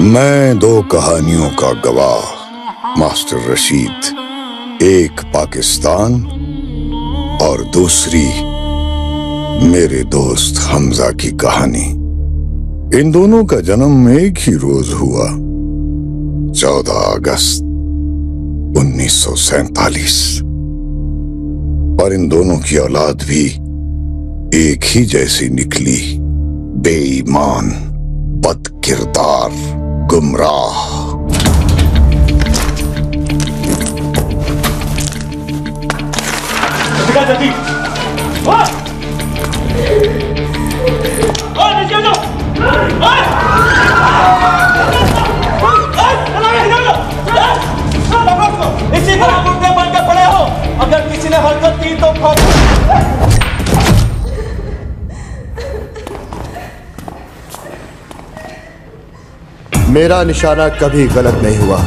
मैं दो कहानियों का गवाह, मास्टर रशीद। एक पाकिस्तान और दूसरी मेरे दोस्त हमजा की कहानी। इन दोनों का जन्म एक ही रोज हुआ, 14 अगस्त 1947। और इन दोनों की औलाद भी एक ही जैसी निकली, बेईमान, बदकिरदार, गुमराह। इसी तरह मुर्दे बन के पड़े हो, अगर किसी ने हरकत की तो मेरा निशाना कभी गलत नहीं हुआ।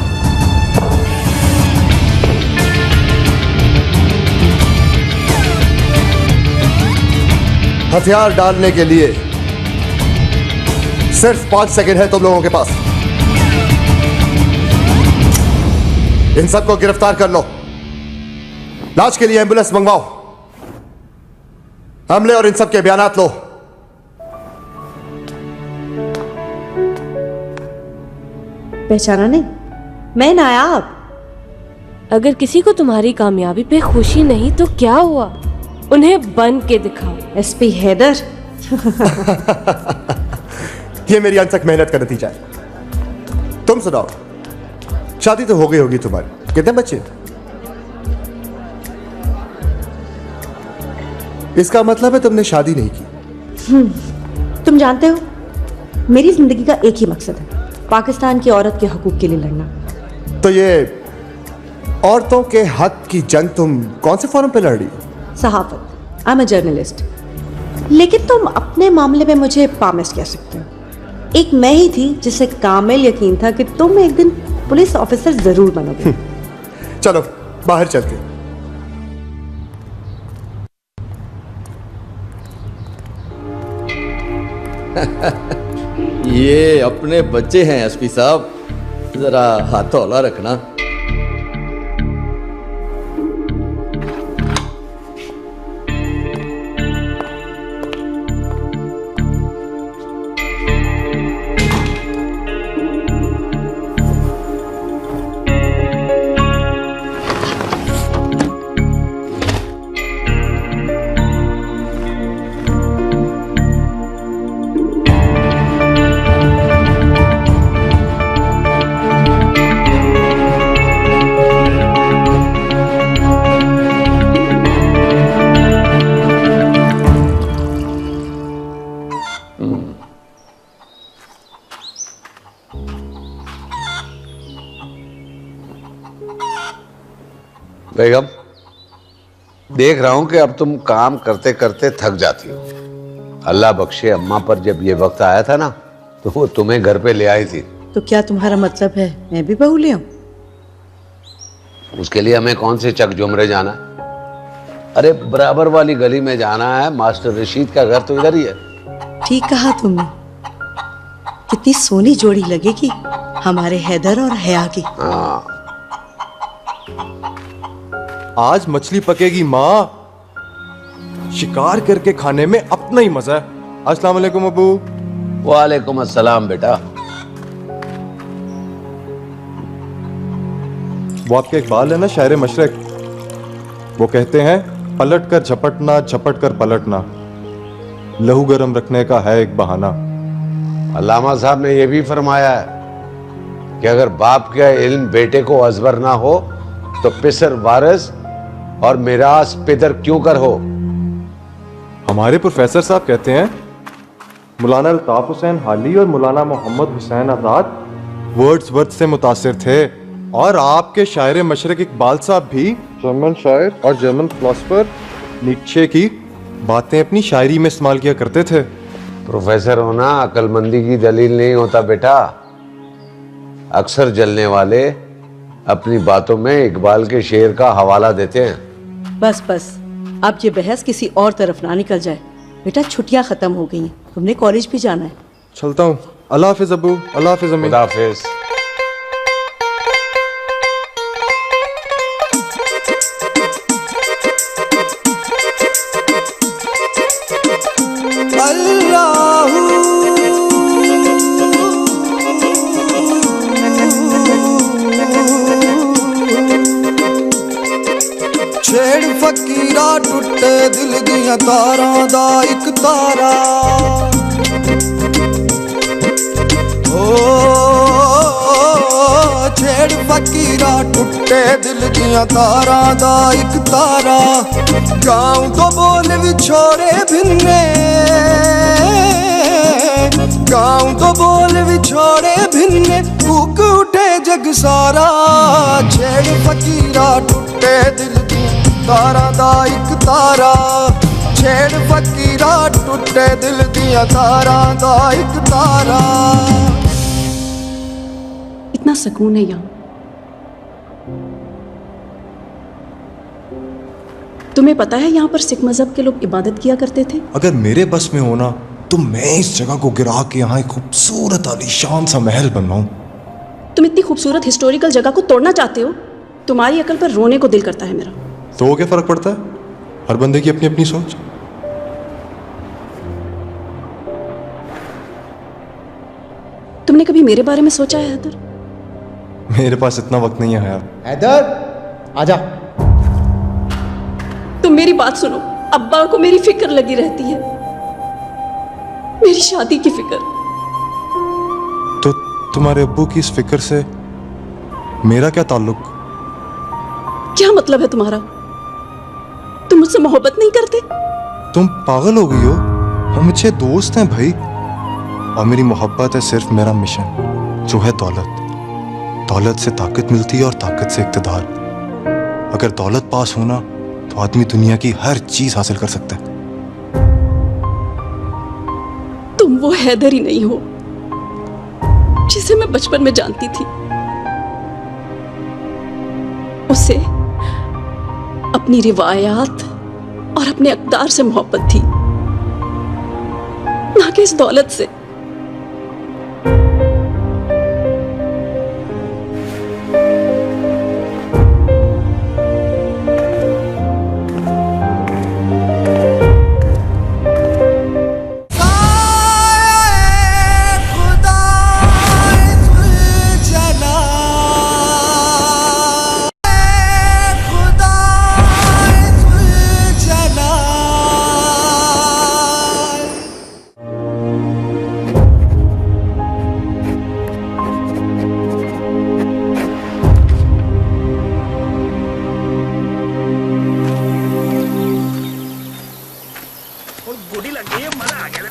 हथियार डालने के लिए सिर्फ 5 सेकंड है तुम लोगों के पास। इन सबको गिरफ्तार कर लो, लाश के लिए एम्बुलेंस मंगवाओ, हमले और इन सब के बयानात लो। पहचाना नहीं? मैं नायाब। अगर किसी को तुम्हारी कामयाबी पे खुशी नहीं तो क्या हुआ, उन्हें बन के दिखाओ। एसपी हैदर। ये मेरी अनथक मेहनत का नतीजा है। तुम सुनाओ, शादी तो हो गई होगी तुम्हारी, कितने बच्चे? इसका मतलब है तुमने शादी नहीं की। तुम जानते हो, मेरी जिंदगी का एक ही मकसद है, पाकिस्तान की औरत के हकूक के लिए लड़ना। तो ये औरतों के हक की जंग तुम कौन से फोरम पे लड़ रही? सहाफत। I am a journalist. लेकिन तुम अपने मामले में मुझे पामिस्ट कह सकते हो। एक मैं ही थी जिसे कामिल यकीन था कि तुम एक दिन पुलिस ऑफिसर जरूर बनोगे। चलो बाहर चलते। ये अपने बच्चे हैं एसपी साहब, जरा हाथ हौला रखना। बेगम, देख रहा हूं कि अब तुम काम करते करते थक जाती हो। अल्लाह बख्शे, अम्मा पर जब ये वक्त आया था ना तो वो तुम्हें घर पे ले आई थी। तो क्या तुम्हारा मतलब है मैं भी बहू ले आऊं? उसके लिए हमें कौन से चक जुमरे जाना है? अरे बराबर वाली गली में जाना है, मास्टर रशीद का घर तो इधर ही है। ठीक कहा तुमने, कितनी सोनी जोड़ी लगेगी हमारे हैदर और हया की। हाँ, आज मछली पकेगी माँ, शिकार करके खाने में अपना ही मजा है। अस्सलाम वालेकुम अबू। वालेकुम अस्सलाम बेटा। वो आपके इकबाल है ना, शायर मशरक, वो कहते हैं पलट कर झपटना, झपट कर पलटना, लहू गरम रखने का है एक बहाना। अल्लामा साहब ने यह भी फरमाया है कि अगर बाप का इल्म बेटे को अजबर ना हो तो पिसर वारिस और मिरास पिदर क्यों कर हो। हमारे प्रोफेसर साहब कहते हैं मौलाना अल्ताफ हुसैन हाली और मौलाना मोहम्मद हुसैन आजाद वर्ड्सवर्थ से मुतासिर थे, और आपके शायर मशरक इकबाल साहब भी जर्मन शायर और जर्मन फिलोसोफर नीत्शे की बातें अपनी शायरी में इस्तेमाल किया करते थे। प्रोफेसर होना अक्लमंदी की दलील नहीं होता बेटा। अक्सर जलने वाले अपनी बातों में इकबाल के शेर का हवाला देते हैं। बस बस, अब ये बहस किसी और तरफ ना निकल जाए। बेटा छुट्टियां खत्म हो गई हैं, तुमने कॉलेज भी जाना है। चलता हूँ। अल्लाह हाफिज अब्बू, अल्लाह हाफिज अम्मी। खुदा हाफिज। छेड़ फकीरा टुटे दिल दियां तारां दा इक तारा ओ छेड़ फकीरा टुटे दिल दियां तारां दा इक तारा गाँव तो बोल विछोड़े भिन्ने गाँव तो बोल विछोड़े भिन्ने कूक उठे जग सारा छेड़ फकीरा टुटे दिल तारा दा इक तारा छेड़ फकीरा टुटे दिल दिया तारा दा इक तारा। इतना सुकून है यहाँ। तुम्हें पता है यहाँ पर सिख मजहब के लोग इबादत किया करते थे? अगर मेरे बस में होना तो मैं इस जगह को गिरा के यहाँ एक खूबसूरत आलीशान सा महल बनवाऊं। तुम इतनी खूबसूरत हिस्टोरिकल जगह को तोड़ना चाहते हो? तुम्हारी अकल पर रोने को दिल करता है मेरा। तो क्या फर्क पड़ता है, हर बंदे की अपनी अपनी सोच। तुमने कभी मेरे बारे में सोचा है हैदर? मेरे पास इतना वक्त नहीं है हया। हैदर आजा। तुम मेरी बात सुनो। अब्बा को मेरी फिक्र लगी रहती है, मेरी शादी की फिक्र। तो तुम्हारे अब्बू की इस फिक्र से मेरा क्या ताल्लुक? क्या मतलब है तुम्हारा? तुम मुझसे मोहब्बत नहीं करते? तुम पागल हो गई हो? हम अच्छे दोस्त हैं भाई, और मेरी मोहब्बत है सिर्फ मेरा मिशन, जो है दौलत। दौलत से ताकत मिलती है और ताकत से इक़्तिदार। अगर दौलत पास होना तो आदमी दुनिया की हर चीज हासिल कर सकता है। तुम वो हैदर ही नहीं हो जिसे मैं बचपन में जानती थी। उसे अपनी रिवायात और अपने अक़दार से मोहब्बत थी, ना कि इस दौलत से।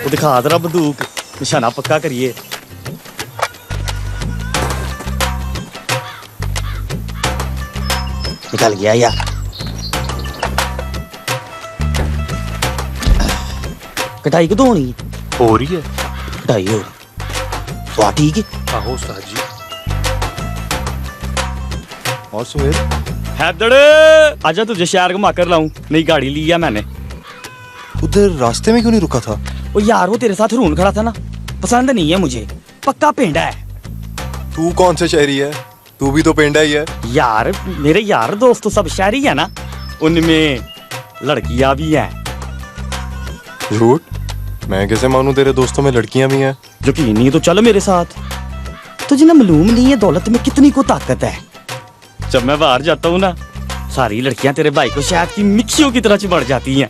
दिखा जरा बंदूक, निशाना पक्का करिए। निकल गया यार। कटाई कदों होनी हो रही है? कटाई हो रही तो ठीक है। आहो उस्ताद जी। और सुहेल? हैदर आजा तुझे शहर घुमा कर लाऊं, नई गाड़ी ली है मैंने। उधर रास्ते में क्यों नहीं रुका था? वो यार वो तेरे साथ रून खड़ा था ना, पसंद नहीं है मुझे, पक्का पेंडा है। तू कौन से शहरी है? तू भी तो पेंडा ही है। यार मेरे यार दोस्त तो सब शहरी है ना, उनमें लड़कियां भी हैं। झूठ? मैं कैसे मानूं तेरे दोस्तों में लड़कियां भी हैं? यकीन नहीं तो चल मेरे साथ। तुझे ना मालूम नहीं है दौलत में कितनी को ताकत है। जब मैं बाहर जाता हूँ ना, सारी लड़कियां तेरे भाई को शहद की मिक्सियों की तरह चिपड़ जाती हैं।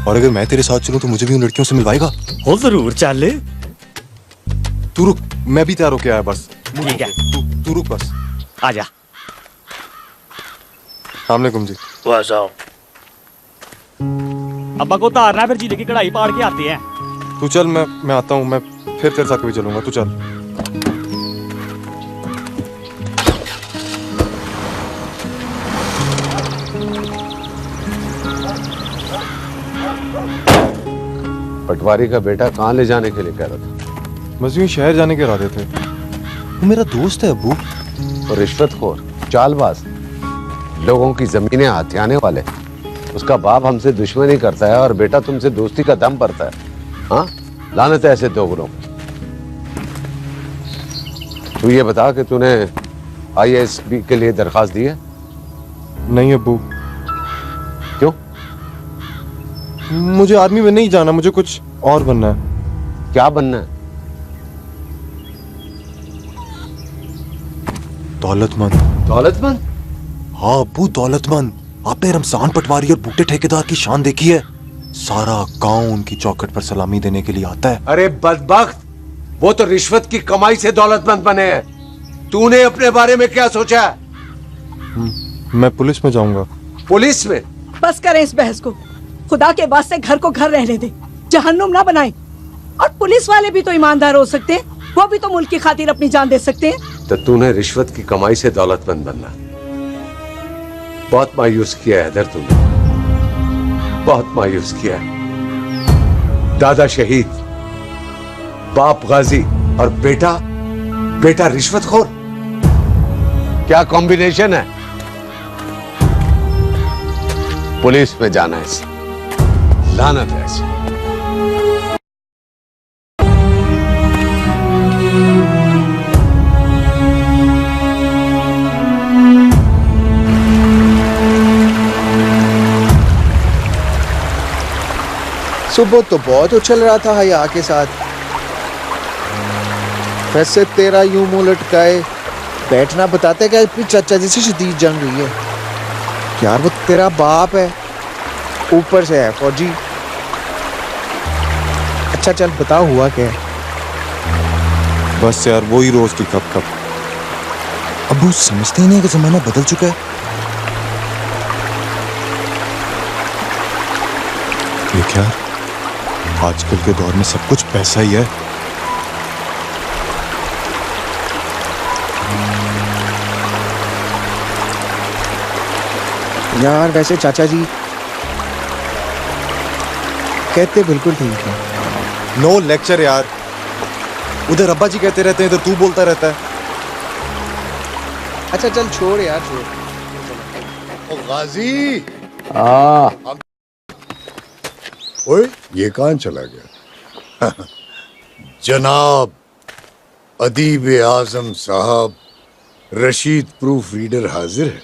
और अगर मैं तेरे साथ चलूं तो मुझे भी उन लड़कियों से मिलवाएगा? हो जरूर चल। तू रुक, मैं भी तैयार होके आया बस। ठीक है तू रुक बस। आजा। अस्सलाम वालेकुम जी। वाह। अब्बा को उतारना फिर जीले की कढ़ाई पाड़ के आते हैं। तू चल, मैं आता हूँ। मैं फिर तेरे साथ कभी चलूंगा, तू चल। पटवारी का बेटा कहाँ ले जाने के लिए कह रहा था? बस यूं शहर जाने के इरादे थे। वो मेरा दोस्त है अब्बू। और रिश्वतखोर, चालबाज, लोगों की जमीनें हथियाने वाले। उसका बाप हमसे दुश्मनी करता है और बेटा तुमसे दोस्ती का दम भरता है। हाँ, लानत है ऐसे दोगलों। तू ये बता कि तूने ISB के लिए दरखास्त दी है? नहीं अब्बू, क्यों? मुझे आर्मी में नहीं जाना, मुझे कुछ और बनना है। क्या बनना है? दौलतमंद। दौलतमंद? हाँ अब्बू, दौलतमंद। आपने रमजान पटवारी और बूटे ठेकेदार की शान देखी है? सारा गांव उनकी चौखट पर सलामी देने के लिए आता है। अरे बदबख्त, वो तो रिश्वत की कमाई से दौलतमंद बने हैं। तूने अपने बारे में क्या सोचा? मैं पुलिस में जाऊंगा। पुलिस में? बस करें इस बहस को। खुदा के वास्ते घर को घर रहने दे, जहन्नुम ना बनाए। और पुलिस वाले भी तो ईमानदार हो सकते हैं, वो भी तो मुल्क की खातिर अपनी जान दे सकते हैं। तो तूने रिश्वत की कमाई से दौलतमंद बनना। बहुत मायूस किया है हैदर तूने, बहुत मायूस किया है। दादा शहीद, बाप गाजी और बेटा रिश्वतखोर। क्या कॉम्बिनेशन है? पुलिस में जाना है इसे, लानत है इसे। सुबह तो बहुत उछल रहा था हया के साथ, वैसे तेरा यूं मुंह लटकाए बैठना बताते कि अपनी चाचा जी से शदीद जंग हुई है। यार वो तेरा बाप है, ऊपर से है फौजी। अच्छा चल बता हुआ क्या? बस यार वही रोज की कप कप। अबू समझते ही नहीं कि जमाना बदल चुका है। देख यार, आजकल के दौर में सब कुछ पैसा ही है। यार वैसे चाचा जी कहते बिल्कुल ठीक है। नो लेक्चर यार, उधर अब्बा जी कहते रहते हैं, इधर तू बोलता रहता है। अच्छा चल छोड़ यार, छोड़। ओ गाजी, हाँ ओए ये कहाँ चला गया? जनाब अदीब आजम साहब, रशीद प्रूफ रीडर हाजिर है।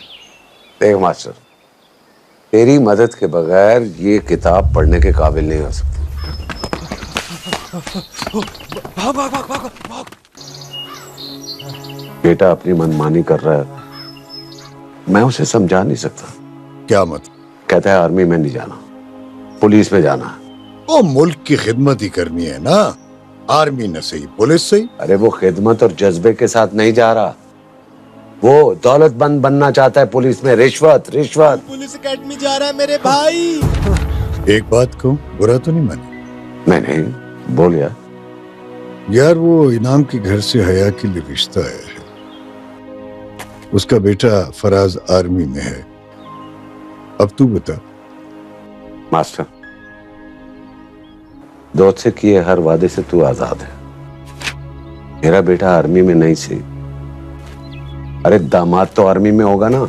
देख मास्टर, तेरी मदद के बगैर ये किताब पढ़ने के काबिल नहीं हो सकती। भाग भाग भाग भाग भाग। बेटा अपनी मनमानी कर रहा है, मैं उसे समझा नहीं सकता। क्या मतलब? कहता है आर्मी में नहीं जाना, पुलिस में जाना है। ओ मुल्क की खिदमत ही करनी है ना, आर्मी न सही पुलिस सही। अरे वो खिदमत और जज्बे के साथ नहीं जा रहा, वो दौलतमंद बनना चाहता है। पुलिस में रिश्वत रिश्वत। पुलिस एकेडमी जा रहा है मेरे भाई। एक बात कहूं, बुरा तो नहीं माने? नहीं बोल यार वो इनाम के घर से हया के लिए रिश्ता है, उसका बेटा फराज आर्मी में है। अब तू बता। मास्टर, दोस्त से किए हर वादे से तू आजाद है। मेरा बेटा आर्मी में नहीं सी, अरे दामाद तो आर्मी में होगा ना।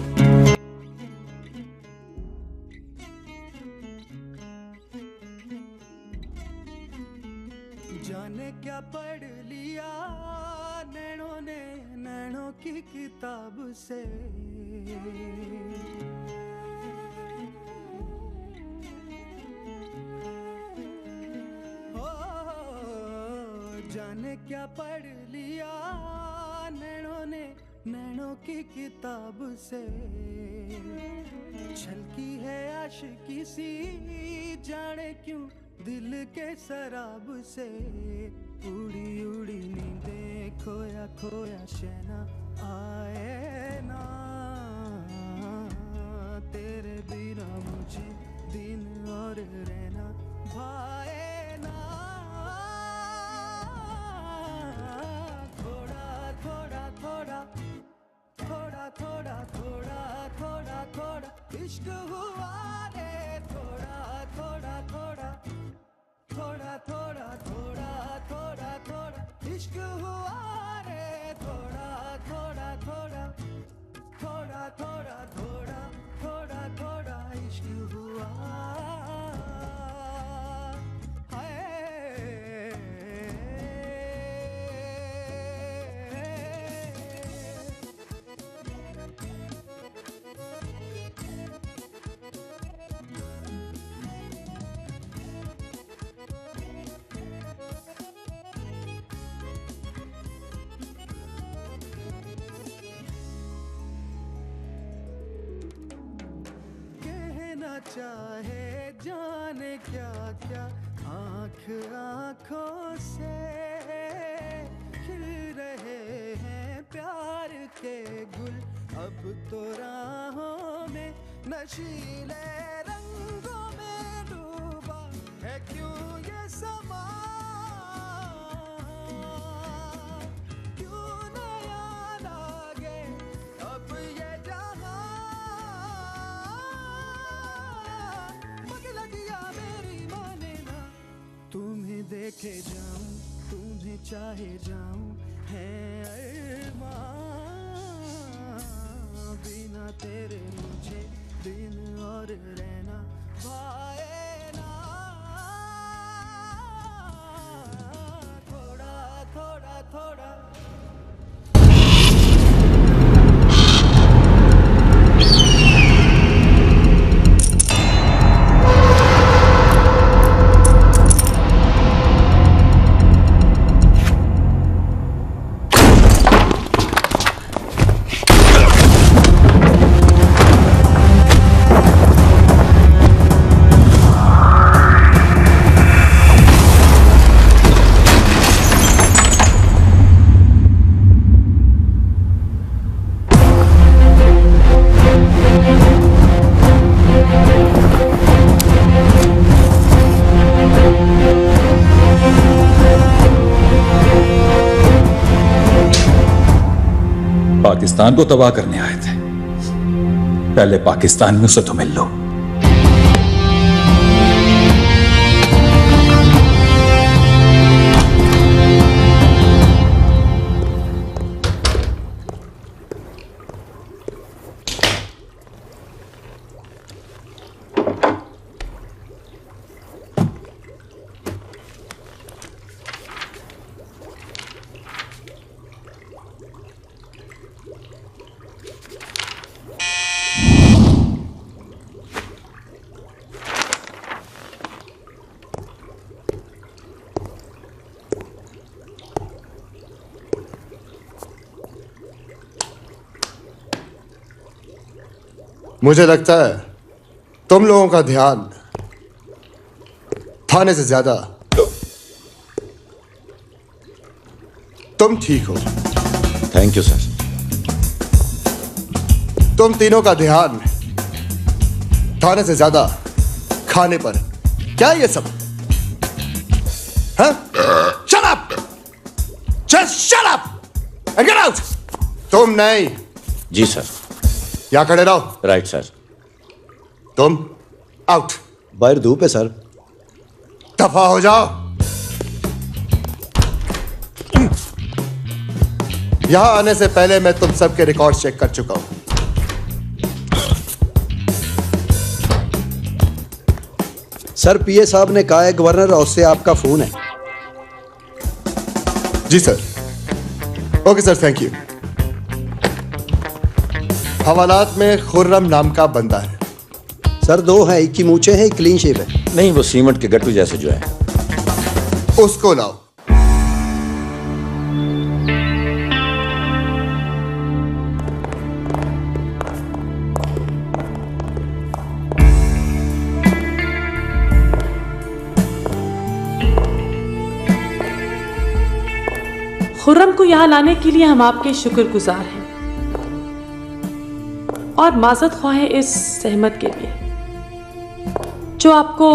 जाने क्या पढ़ लिया नैनों ने नैनों की किताब से। जाने क्या पढ़ लिया नैनों ने नैनों की किताब से। छलकी है आशिकी सी जाने क्यों दिल के शराब से। उड़ी उड़ी नींदें खोया खोया शहना आए ना। तेरे बिना मुझे दिन और रहना भाए ना। थोड़ा थोड़ा थोड़ा थोड़ा थोड़ा थोड़ा थोड़ा थोड़ा इश्क हुआ रे। थोड़ा थोड़ा थोड़ा थोड़ा थोड़ा थोड़ा थोड़ा थोड़ा इश्क हुआ रे। थोड़ा थोड़ा थोड़ा थोड़ा थोड़ा थोड़ा थोड़ा थोड़ा इश्क हुआ। चाहे जाने क्या क्या आंख आंखों से खिल रहे हैं प्यार के गुल अब तो राहों में नशीले रंगों में डूबा है क्यों ये समा क्यों नया लागे अब ये जहां पगला दिया मेरी माने ना तुम्हें देखे जाऊं तुम्हें चाहे जाऊं है अरमान बिना तेरे मुझे दिन और रहना भाए ना थोड़ा थोड़ा थोड़ा पाकिस्तान को तबाह करने आए थे, पहले पाकिस्तानियों से तो मिल लो। मुझे लगता है तुम लोगों का ध्यान थाने से ज्यादा तुम ठीक हो। Thank you sir. तुम तीनों का ध्यान थाने से ज्यादा खाने पर। क्या ये सब? हाँ? Shut up! Just shut up and get out! तुम नहीं। जी सर। यहाँ खड़े रहो। Right sir. तुम आउट। बाहर धूप है सर। दफा हो जाओ। यहां आने से पहले मैं तुम सबके रिकॉर्ड चेक कर चुका हूं। सर पीए साहब ने कहा है गवर्नर हाउस से आपका फोन है। जी sir. Okay sir, thank you. हवालात में खुर्रम नाम का बंदा है। सर दो है, एक की मूछे है, एक क्लीन शेव है। नहीं, वो सीमेंट के गट्टू जैसे जो है। उसको लाओ। खुर्रम को यहाँ लाने के लिए हम आपके शुक्रगुजार हैं और माजरत ख्वाह हैं इस सहमत के लिए जो आपको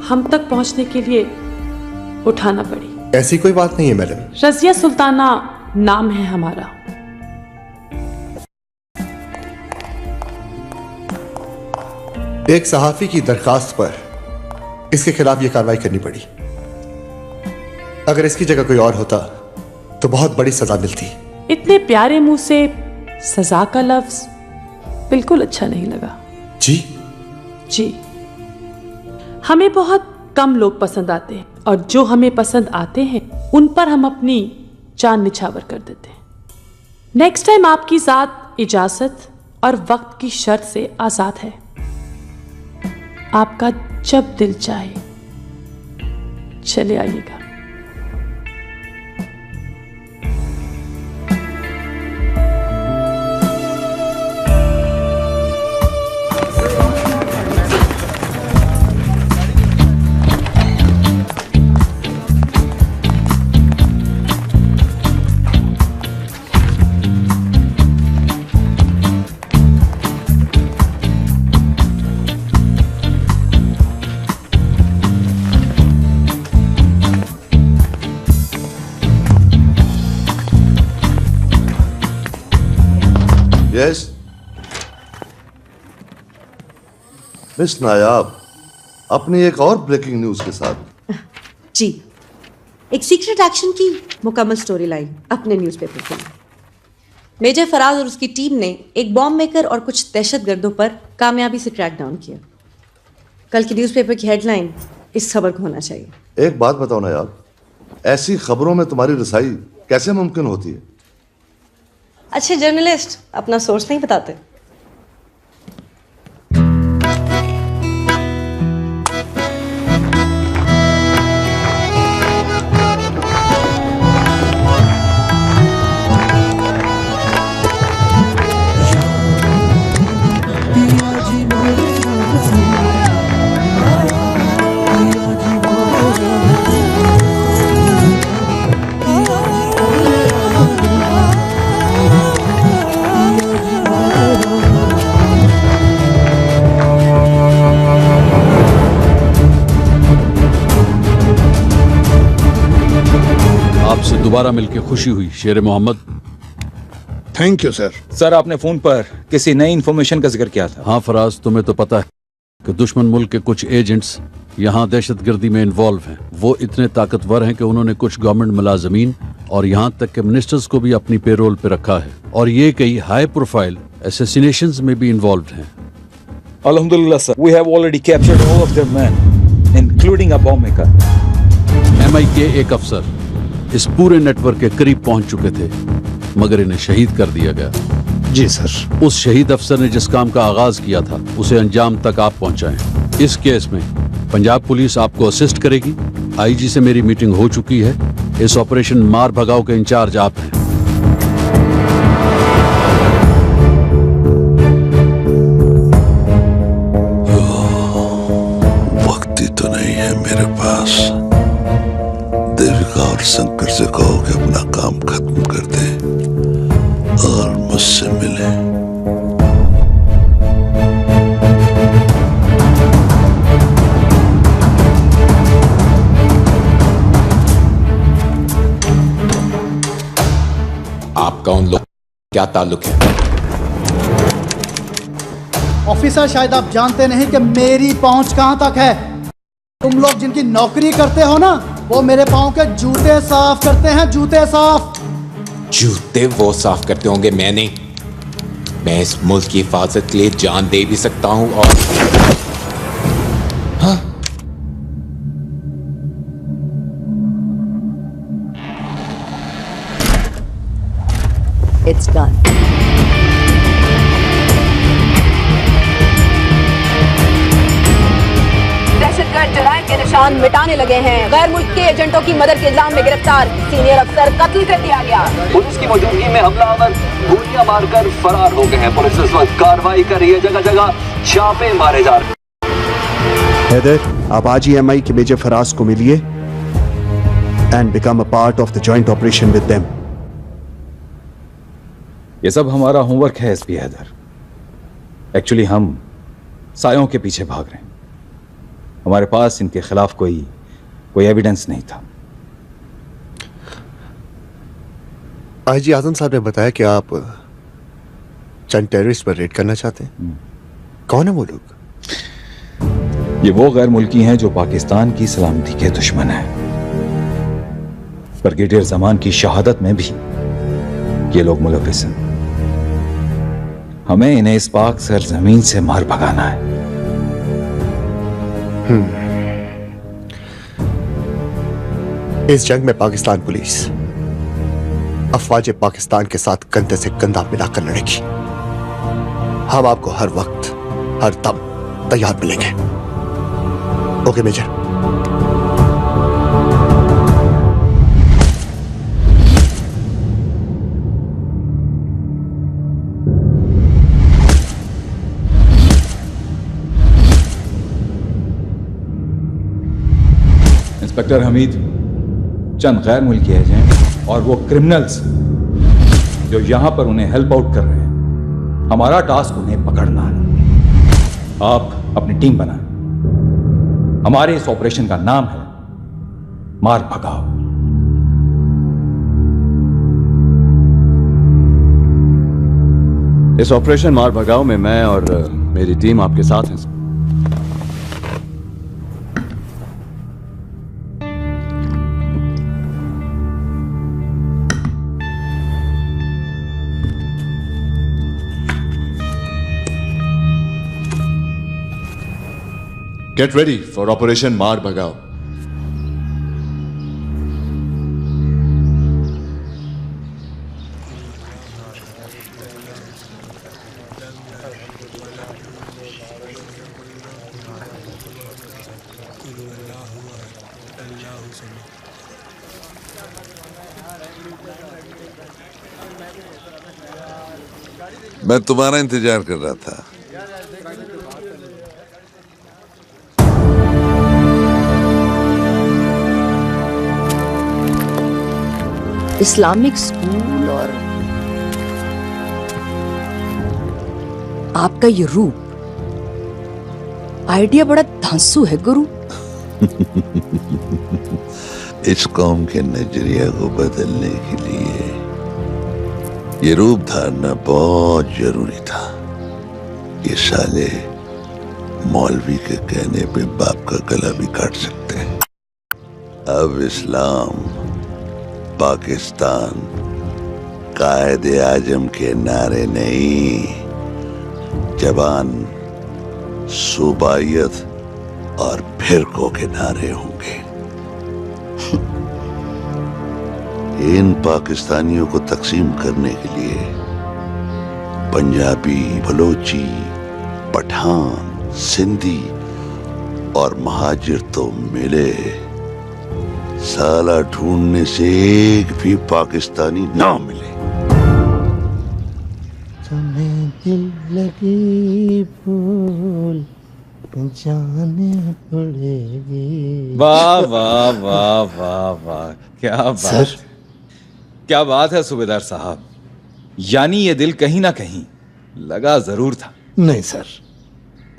हम तक पहुंचने के लिए उठाना पड़ी। ऐसी कोई बात नहीं है मैडम। रजिया सुल्ताना नाम है हमारा। एक सहाफी की दरखास्त पर इसके खिलाफ यह कार्रवाई करनी पड़ी। अगर इसकी जगह कोई और होता तो बहुत बड़ी सजा मिलती। इतने प्यारे मुंह से सजा का लफ्ज बिल्कुल अच्छा नहीं लगा। जी जी, हमें बहुत कम लोग पसंद आते हैं और जो हमें पसंद आते हैं उन पर हम अपनी जान निछावर कर देते हैं। नेक्स्ट टाइम आपकी जात इजाजत और वक्त की शर्त से आजाद है। आपका जब दिल चाहे चले आइएगा। यस मिस नायाब, अपनी एक और ब्रेकिंग न्यूज के साथ। जी, एक सीक्रेट एक्शन की मुकम्मल स्टोरी लाइन अपने न्यूज़पेपर के लिए। मेजर फराज और उसकी टीम ने एक बॉम्ब मेकर और कुछ दहशतगर्दों पर कामयाबी से क्रैक डाउन किया। कल की न्यूज़पेपर की हेडलाइन इस खबर को होना चाहिए। एक बात बताओ नायाब, ऐसी खबरों में तुम्हारी रसाई कैसे मुमकिन होती है? अच्छे जर्नलिस्ट अपना सोर्स नहीं बताते। आपसे दोबारा मिलकर खुशी हुई Sher Mohammad. Thank you sir. Sir, आपने फोन पर किसी नई इंफॉर्मेशन का जिक्र किया था। हाँ फराज, तुम्हें तो पता है कि दुश्मन मुल्क के कुछ एजेंट्स यहाँ दहशतगर्दी में इन्वॉल्व हैं। वो इतने ताकतवर हैं कि उन्होंने कुछ गवर्नमेंट मुलाजमीन और यहाँ तक के मिनिस्टर्स को भी अपनी पेरोल पे रखा है, और ये कई हाई प्रोफाइल असैसिनेशंस में भी इन्वॉल्व हैं। अल्हम्दुलिल्लाह sir, we have already captured all of their man, including a bomb maker. MI के एक अफसर इस पूरे नेटवर्क के करीब पहुंच चुके थे, मगर इन्हें शहीद कर दिया गया। जी सर। उस शहीद अफसर ने जिस काम का आगाज किया था उसे अंजाम तक आप पहुंचाएं। इस केस में पंजाब पुलिस आपको असिस्ट करेगी। IG से मेरी मीटिंग हो चुकी है। इस ऑपरेशन मार भगाओ के इंचार्ज आप हैं। वक्त ही तो नहीं है मेरे पास। देविका और शंकर से कहो कि अपना काम खत्म कर दे और मुझसे मिले। आपका उन लोग क्या ताल्लुक है? ऑफिसर, शायद आप जानते नहीं कि मेरी पहुंच कहां तक है। तुम लोग जिनकी नौकरी करते हो ना, वो मेरे पाँव के जूते साफ करते हैं। जूते साफ। जूते वो साफ करते होंगे, मैं नहीं। मैं इस मुल्क की हिफाजत के लिए जान दे भी सकता हूं। और हाँ, It's done. दहशतगर्द जराइम के निशान मिटाने लगे हैं। गैर मुल्क के एजेंटों की मदद के इल्जाम में गिरफ्तार सीनियर अफसर कत्ल कर दिया गया। पुलिस की मौजूदगी में हमलावर गोलियां मारकर फरार हो गए हैं। पुलिस इस वक्त कार्रवाई कर रही है, जगह जगह छापे मारे जा रहे हैं। हैदर, आप आज ही MI के मेजर फराज को मिलिए and become a part of the joint operation with them. ये सब हमारा होमवर्क है SP हैदर। एक्चुअली हम सायों के पीछे भाग रहे हैं। हमारे पास इनके खिलाफ कोई एविडेंस नहीं था। IG आजम साहब ने बताया कि आप चंद टेररिस्ट पर रेड करना चाहते हैं। कौन है वो लोग? ये वो गैर मुल्की हैं जो पाकिस्तान की सलामती के दुश्मन हैं। ब्रिगेडियर जमान की शहादत में भी ये लोग मुलविस हैं। हमें इन्हें इस पाक सरजमीन से मार भगाना है। इस जंग में पाकिस्तान पुलिस अफवाज पाकिस्तान के साथ कंधे से कंधा मिलाकर लड़ेगी। हम आपको हर वक्त हर दम तैयार मिलेंगे। Okay major. इंस्पेक्टर हमीद, चंद गैर मुल्की एजेंट और वो क्रिमिनल्स जो यहां पर उन्हें हेल्प आउट कर रहे हैं, हमारा टास्क उन्हें पकड़ना है। आप अपनी टीम बनाएं। हमारे इस ऑपरेशन का नाम है मार भगाओ। इस ऑपरेशन मार भगाओ में मैं और मेरी टीम आपके साथ हैं। गेट रेडी फॉर ऑपरेशन मार भगाओ। मैं तुम्हारा इंतजार कर रहा था। इस्लामिक स्कूल और आपका ये रूप, आइडिया बड़ा धांसू है गुरु। इस कौम के नजरिया को बदलने के लिए ये रूप धारना बहुत जरूरी था। ये साले मौलवी के कहने पे बाप का गला भी काट सकते हैं। अब इस्लाम, पाकिस्तान, कायदे आजम के नारे नहीं, जबान, सूबाइयत और फिरकों के नारे होंगे। इन पाकिस्तानियों को तकसीम करने के लिए पंजाबी, बलोची, पठान, सिंधी और महाजिर तो मिले, साला ढूंढने से एक भी पाकिस्तानी ना मिले। तुम्हें दिल लगी फूल जाने पड़ेगी। वाह वाह वाह वाह वाह, क्या बात सर? क्या बात है सूबेदार साहब। यानी ये दिल कहीं ना कहीं लगा जरूर था। नहीं सर,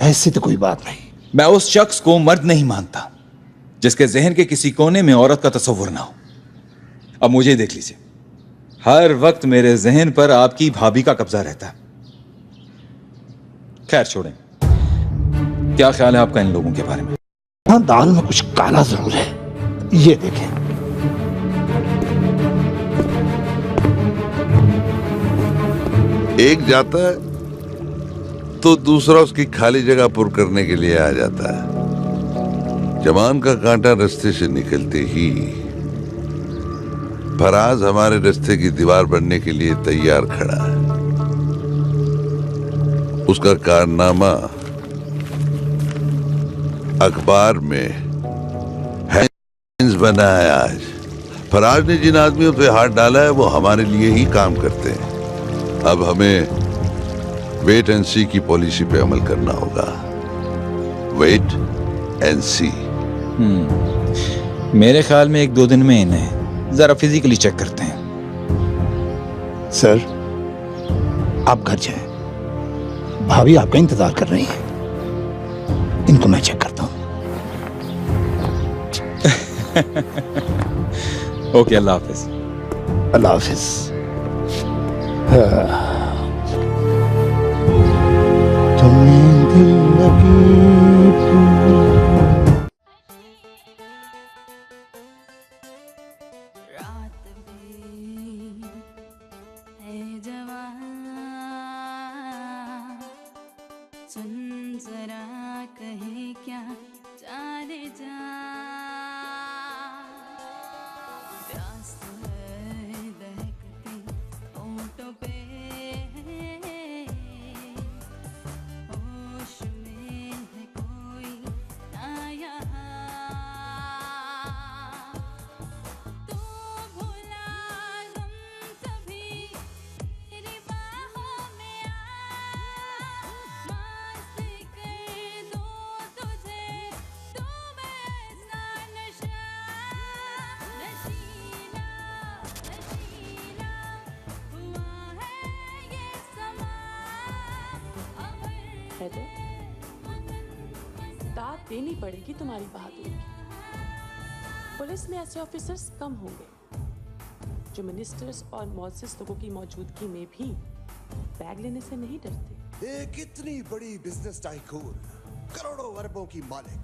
ऐसी तो कोई बात नहीं। मैं उस शख्स को मर्द नहीं मानता जिसके जहन के किसी कोने में औरत का तस्वुर ना हो। अब मुझे देख लीजिए, हर वक्त मेरे जहन पर आपकी भाभी का कब्जा रहता है। खैर छोड़ें, क्या ख्याल है आपका इन लोगों के बारे में? हाँ, दाल में कुछ काला जरूर है। ये देखें। एक जाता है तो दूसरा उसकी खाली जगह पुर करने के लिए आ जाता है। जवान का कांटा रास्ते से निकलते ही फराज हमारे रास्ते की दीवार बनने के लिए तैयार खड़ा है। उसका कारनामा अखबार में हेडलाइंस बना है। आज फराज ने जिन आदमियों पे हाथ डाला है वो हमारे लिए ही काम करते हैं। अब हमें वेट एंड सी की पॉलिसी पे अमल करना होगा। वेट एंड सी। मेरे ख्याल में 1-2 दिन में इन्हें जरा फिजिकली चेक करते हैं। सर, आप घर जाएं। भाभी आपका इंतजार कर रही हैं। इनको मैं चेक करता हूं। ओके, अल्लाह हाफिज। अल्लाह हाफिज। तुम्हें दिल लगी फूल। दाद देनी पड़ेगी तुम्हारी बहादुरी की। पुलिस में ऐसे ऑफिसर्स कम होंगे। जो मिनिस्टर्स और मौजूद लोगों की मौजूदगी में भी बैग लेने से नहीं डरते। एक इतनी बड़ी बिजनेस टाइकून, करोड़ों अरबों की मालिक,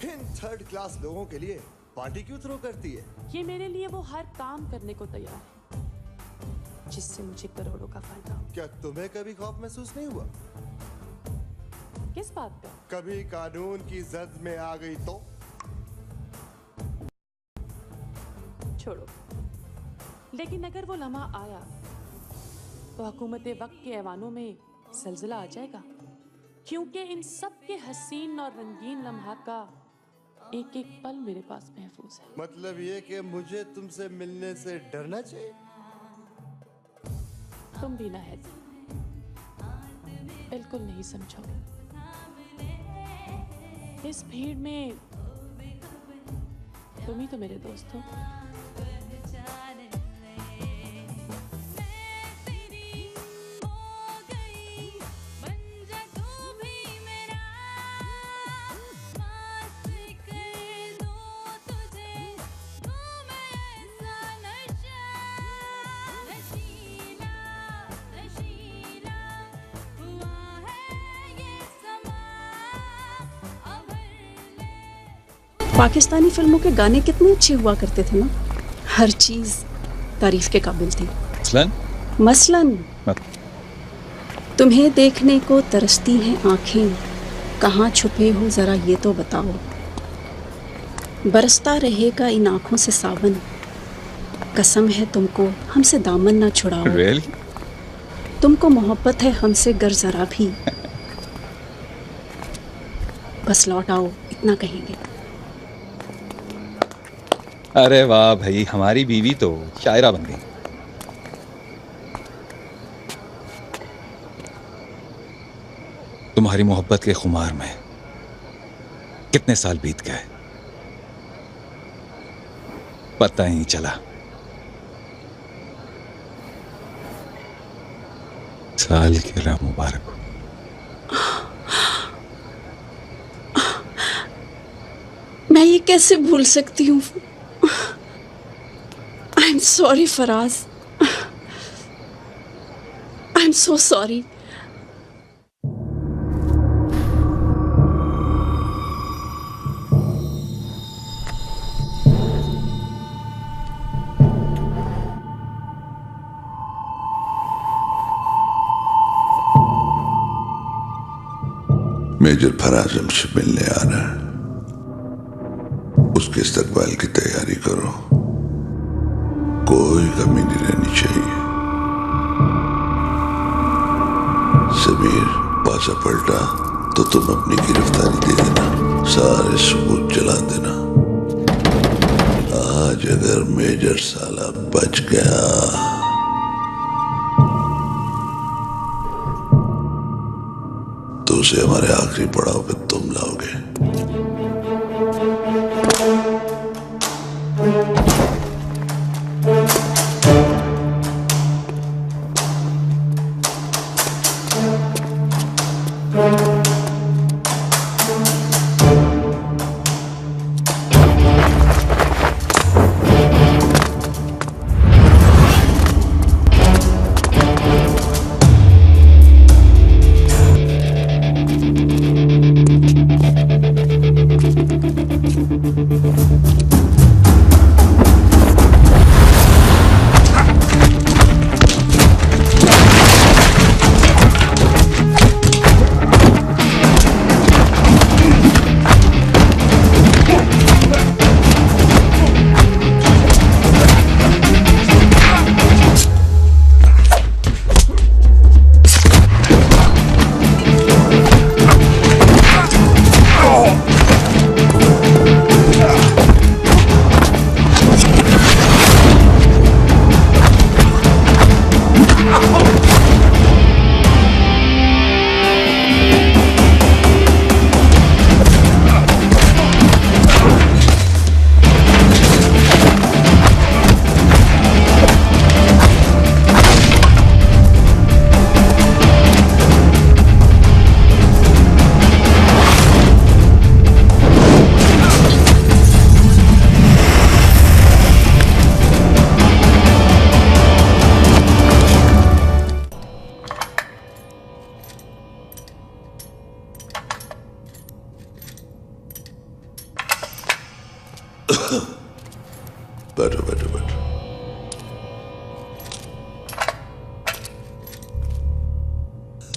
इन थर्ड क्लास लोगों के लिए पार्टी क्यों थ्रो करती है? ये मेरे लिए वो हर काम करने को तैयार है जिससे मुझे करोड़ों का फायदा हो। क्या तुम्हें कभी खौफ महसूस नहीं हुआ? किस बात का? कभी कानून की जद में आ गई तो? छोड़ो, लेकिन अगर वो लम्हा आया तो हुकूमत वक्त के ऐवानों में जलजिला आ जाएगा, क्योंकि इन सब के हसीन और रंगीन लम्हात का एक एक पल मेरे पास महफूज है। मतलब ये कि मुझे तुमसे मिलने से डरना चाहिए? तुम भी ना है, बिल्कुल नहीं समझोगे। इस भीड़ में तुम ही तो मेरे दोस्त हो। पाकिस्तानी फिल्मों के गाने कितने अच्छे हुआ करते थे ना, हर चीज तारीफ के काबिल थी। मसलन तुम्हें देखने को तरसती हैं आंखें, कहाँ छुपे हो जरा ये तो बताओ, बरसता रहेगा इन आंखों से सावन, कसम है तुमको हमसे दामन ना छुड़ाओ। Really? तुमको मोहब्बत है हमसे गर जरा भी, बस लौट आओ इतना कहेंगे। अरे वाह भाई, हमारी बीवी तो शायरा बन गई। तुम्हारी मोहब्बत के खुमार में कितने साल बीत गए पता ही नहीं चला। साल की राह मुबारक हो। मैं ये कैसे भूल सकती हूँ? I am sorry Faraz, I am so sorry. Major Faraz हमसे मिलने आ रहा है, उसके इस्तकबाल की तैयारी करो, कोई कमी नहीं रहनी चाहिए। समीर पासा पलटा तो तुम अपनी गिरफ्तारी दे देना, सारे सबूत जला देना। आज अगर मेजर साला बच गया तो उसे हमारे आखिरी पड़ाव पे तुम लाओगे।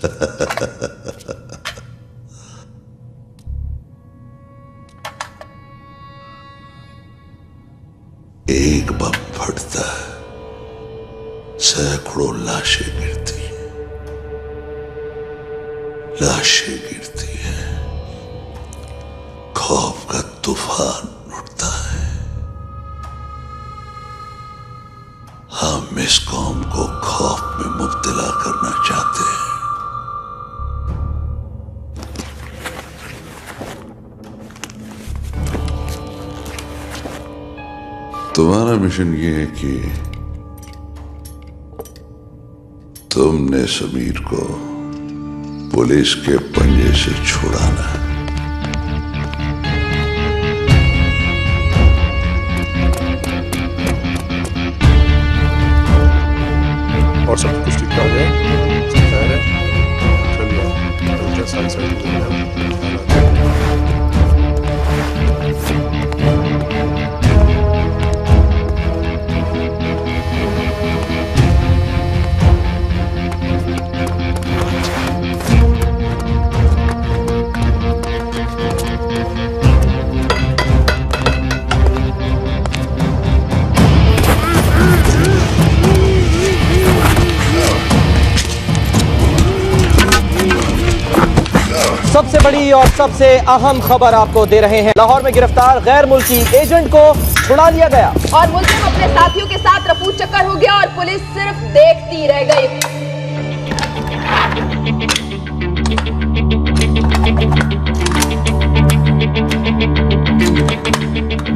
एक बम फटता है, सैकड़ों लाशें गिरती हैं, लाशें गिरती हैं, खौफ का तूफान उठता है। हम इस कौम को खौफ में मुब्तला करना चाहते हैं। तुम्हारा मिशन ये है कि तुमने समीर को पुलिस के पंजे से छुड़ाना है। और सब कुछ ठीक ठाक है? खैर है? चलिए साइड सबसे बड़ी और सबसे अहम खबर आपको दे रहे हैं। लाहौर में गिरफ्तार गैर मुल्की एजेंट को छुड़ा लिया गया और मुल्जिम अपने साथियों के साथ रफू चक्कर हो गया और पुलिस सिर्फ देखती रह गई।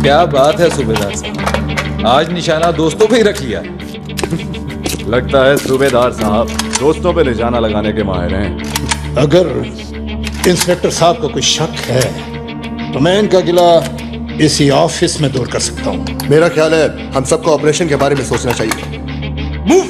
क्या बात है सूबेदार साहब, आज निशाना दोस्तों पे ही रख लिया। लगता है सूबेदार साहब दोस्तों पे निशाना लगाने के माहिर हैं। अगर इंस्पेक्टर साहब को कोई शक है तो मैं इनका गिला इसी ऑफिस में दूर कर सकता हूं। मेरा ख्याल है हम सबको ऑपरेशन के बारे में सोचना चाहिए। मूव!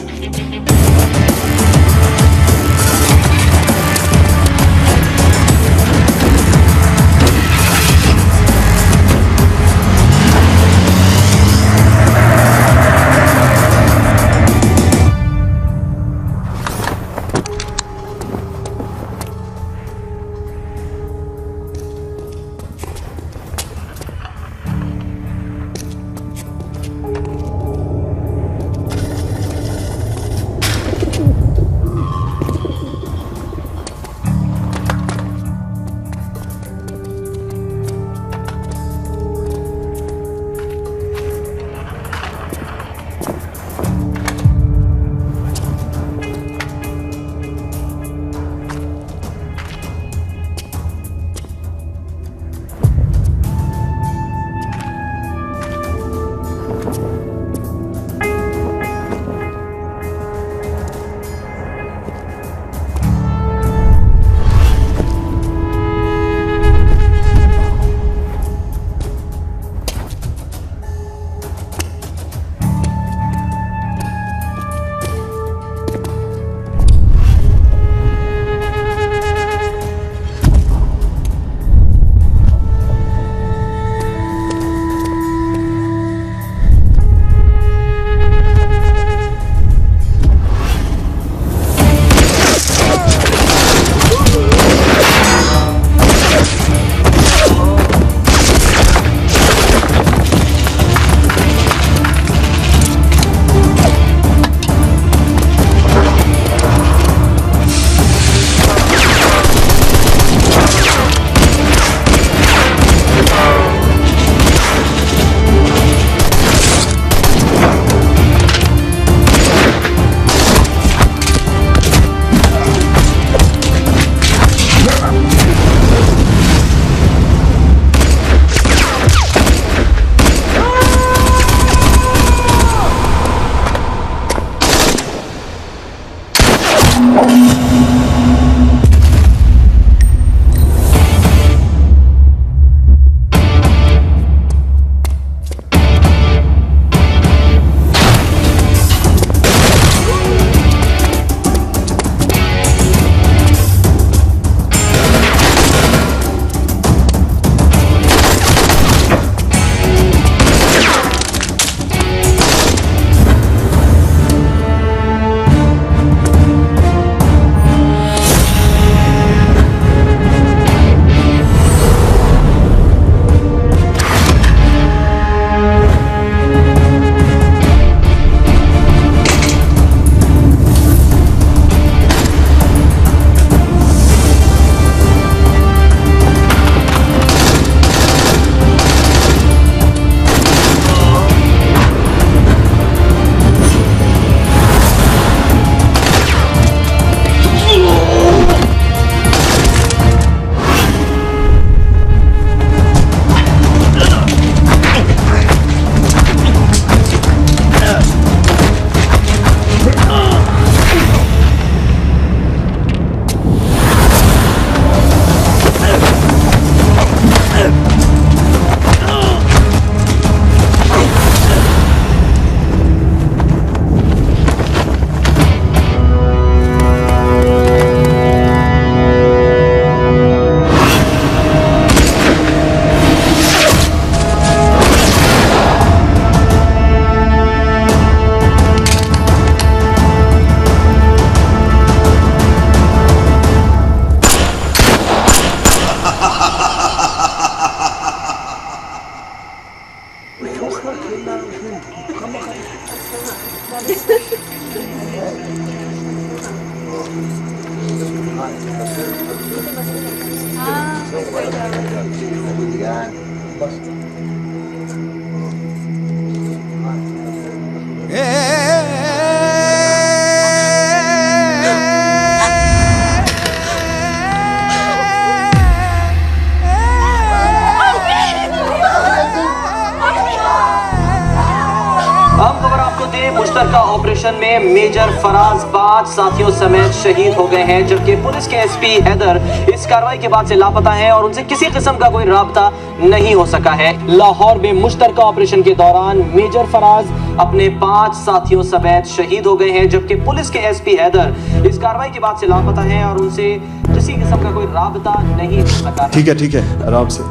मुश्तरका ऑपरेशन में मेजर फराज 5 साथियों समेत शहीद हो गए हैं, जबकि पुलिस के एसपी हैदर इस कार्रवाई के बाद से लापता हैं और उनसे किसी किस्म का कोई राब्ता नहीं हो सका है। लाहौर में मुश्तरका ऑपरेशन के दौरान मेजर फराज अपने 5 साथियों समेत शहीद हो गए हैं, जबकि पुलिस के एसपी हैदर इस कार्रवाई के बाद से लापता हैं और उनसे किसी किस्म का कोई राब्ता नहीं हो सका। ठीक है, आराम से।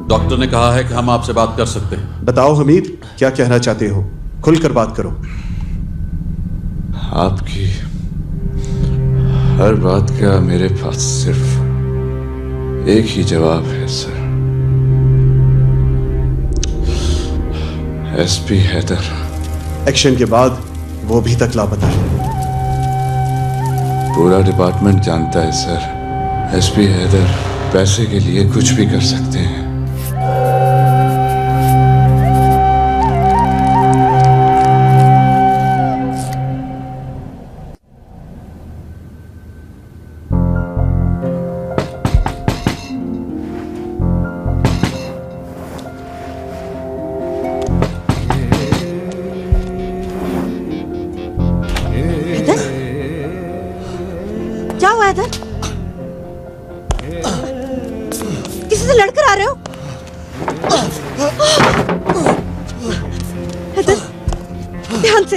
डॉक्टर ने कहा है कि हम आपसे बात कर सकते हैं। बताओ हमीद, क्या कहना चाहते हो? खुलकर बात करो। आपकी हर बात का मेरे पास सिर्फ एक ही जवाब है सर। एसपी हैदर एक्शन के बाद वो भी तक लापता है। पूरा डिपार्टमेंट जानता है सर, एसपी हैदर पैसे के लिए कुछ भी कर सकते हैं। किसी से लड़कर आ रहे हो? हैदर, ध्यान से,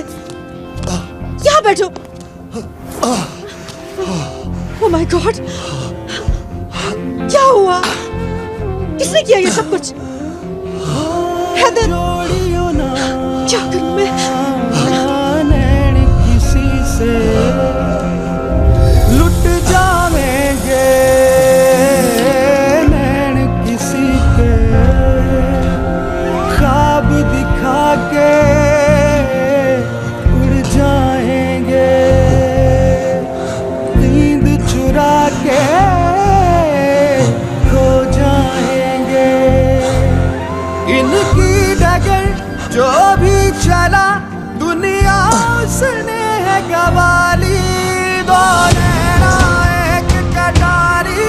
यहाँ बैठो। ओह माय गॉड, क्या हुआ? किसने किया ये सब कुछ? हैदर, क्या करूं मैं? किसी से लुट जाएंगे नैन, किसी के ख्वाब दिखा के उड़ जाएंगे, नींद चुरा के खो जाएंगे। इनकी डगर जो भी चला दुनिया उसने है गवाली। दो नैना एक कटारी,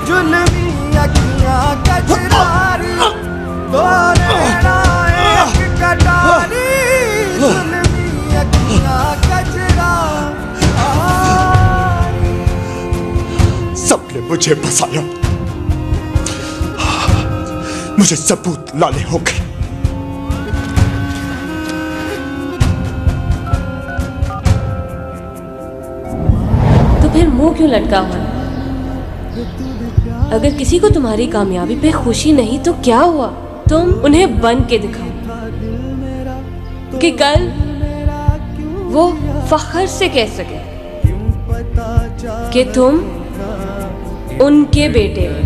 जुल्मी अखियां कजरारी। दो नैना एक कटारी, जुल्मी अखियां कजरारी। सबने मुझे फंसाया, मुझे सबूत लाने होंगे। फिर मुंह क्यों लटका हुआ? अगर किसी को तुम्हारी कामयाबी पे खुशी नहीं तो क्या हुआ? तुम उन्हें बन के दिखाओ कि कल वो फख्र से कह सके कि तुम उनके बेटे हो।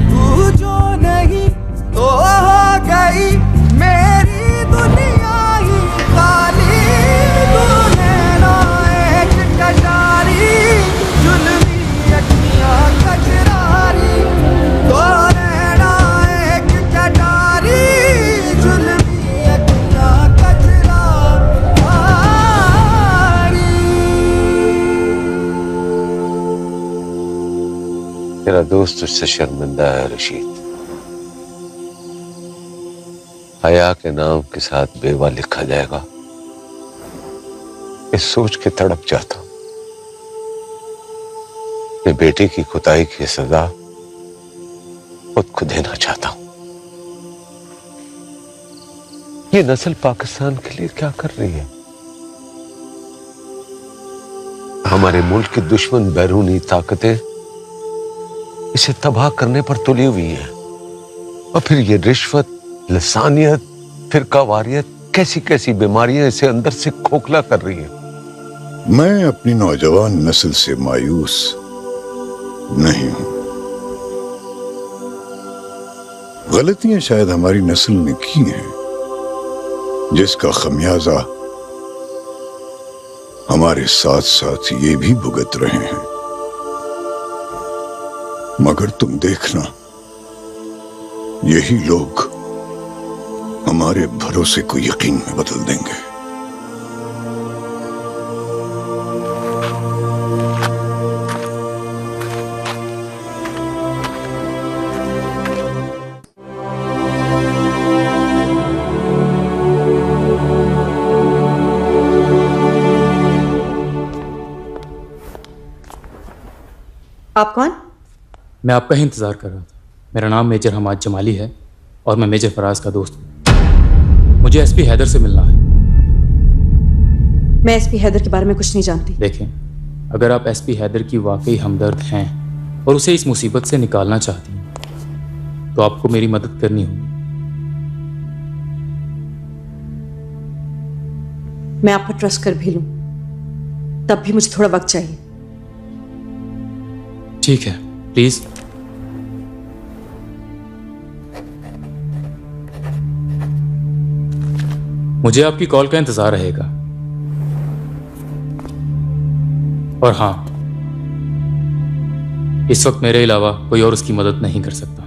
तू जो नहीं तो हो गई मेरी दुनिया ही खाली। कटारी, जुल्मी अखियां कजरारी। दो नैना एक कटारी, जुल्मी अखियां कजरारी। मेरा दोस्त तुझसे शर्मिंदा है रशीद। हया के नाम के साथ बेवा लिखा जाएगा, इस सोच के तड़प जाता हूं। मैं बेटे की खुदाई की सजा खुद को देना चाहता हूं। ये नस्ल पाकिस्तान के लिए क्या कर रही है? हमारे मुल्क की दुश्मन बैरूनी ताकतें इसे तबाह करने पर तुली हुई हैं, और फिर ये रिश्वत, लसानियत, फिरकावारियत, कैसी कैसी बीमारियां इसे अंदर से खोखला कर रही हैं। मैं अपनी नौजवान नस्ल से मायूस नहीं हूं। गलतियां शायद हमारी नस्ल ने की हैं, जिसका खमियाजा हमारे साथ साथ ये भी भुगत रहे हैं। मगर तुम देखना, यही लोग हमारे भरोसे को यकीन में बदल देंगे। आप कौन? मैं आपका ही इंतज़ार कर रहा था। मेरा नाम मेजर हमाद जमाली है और मैं मेजर फराज का दोस्त हूँ। मुझे एसपी हैदर से मिलना है। मैं एसपी हैदर के बारे में कुछ नहीं जानती। देखें, अगर आप एसपी हैदर की वाकई हमदर्द हैं और उसे इस मुसीबत से निकालना चाहती हैं तो आपको मेरी मदद करनी होगी। मैं आप पर ट्रस्ट कर भी लूं, तब भी मुझे थोड़ा वक्त चाहिए। ठीक है, प्लीज। मुझे आपकी कॉल का इंतजार रहेगा। और हां, इस वक्त मेरे अलावा कोई और उसकी मदद नहीं कर सकता।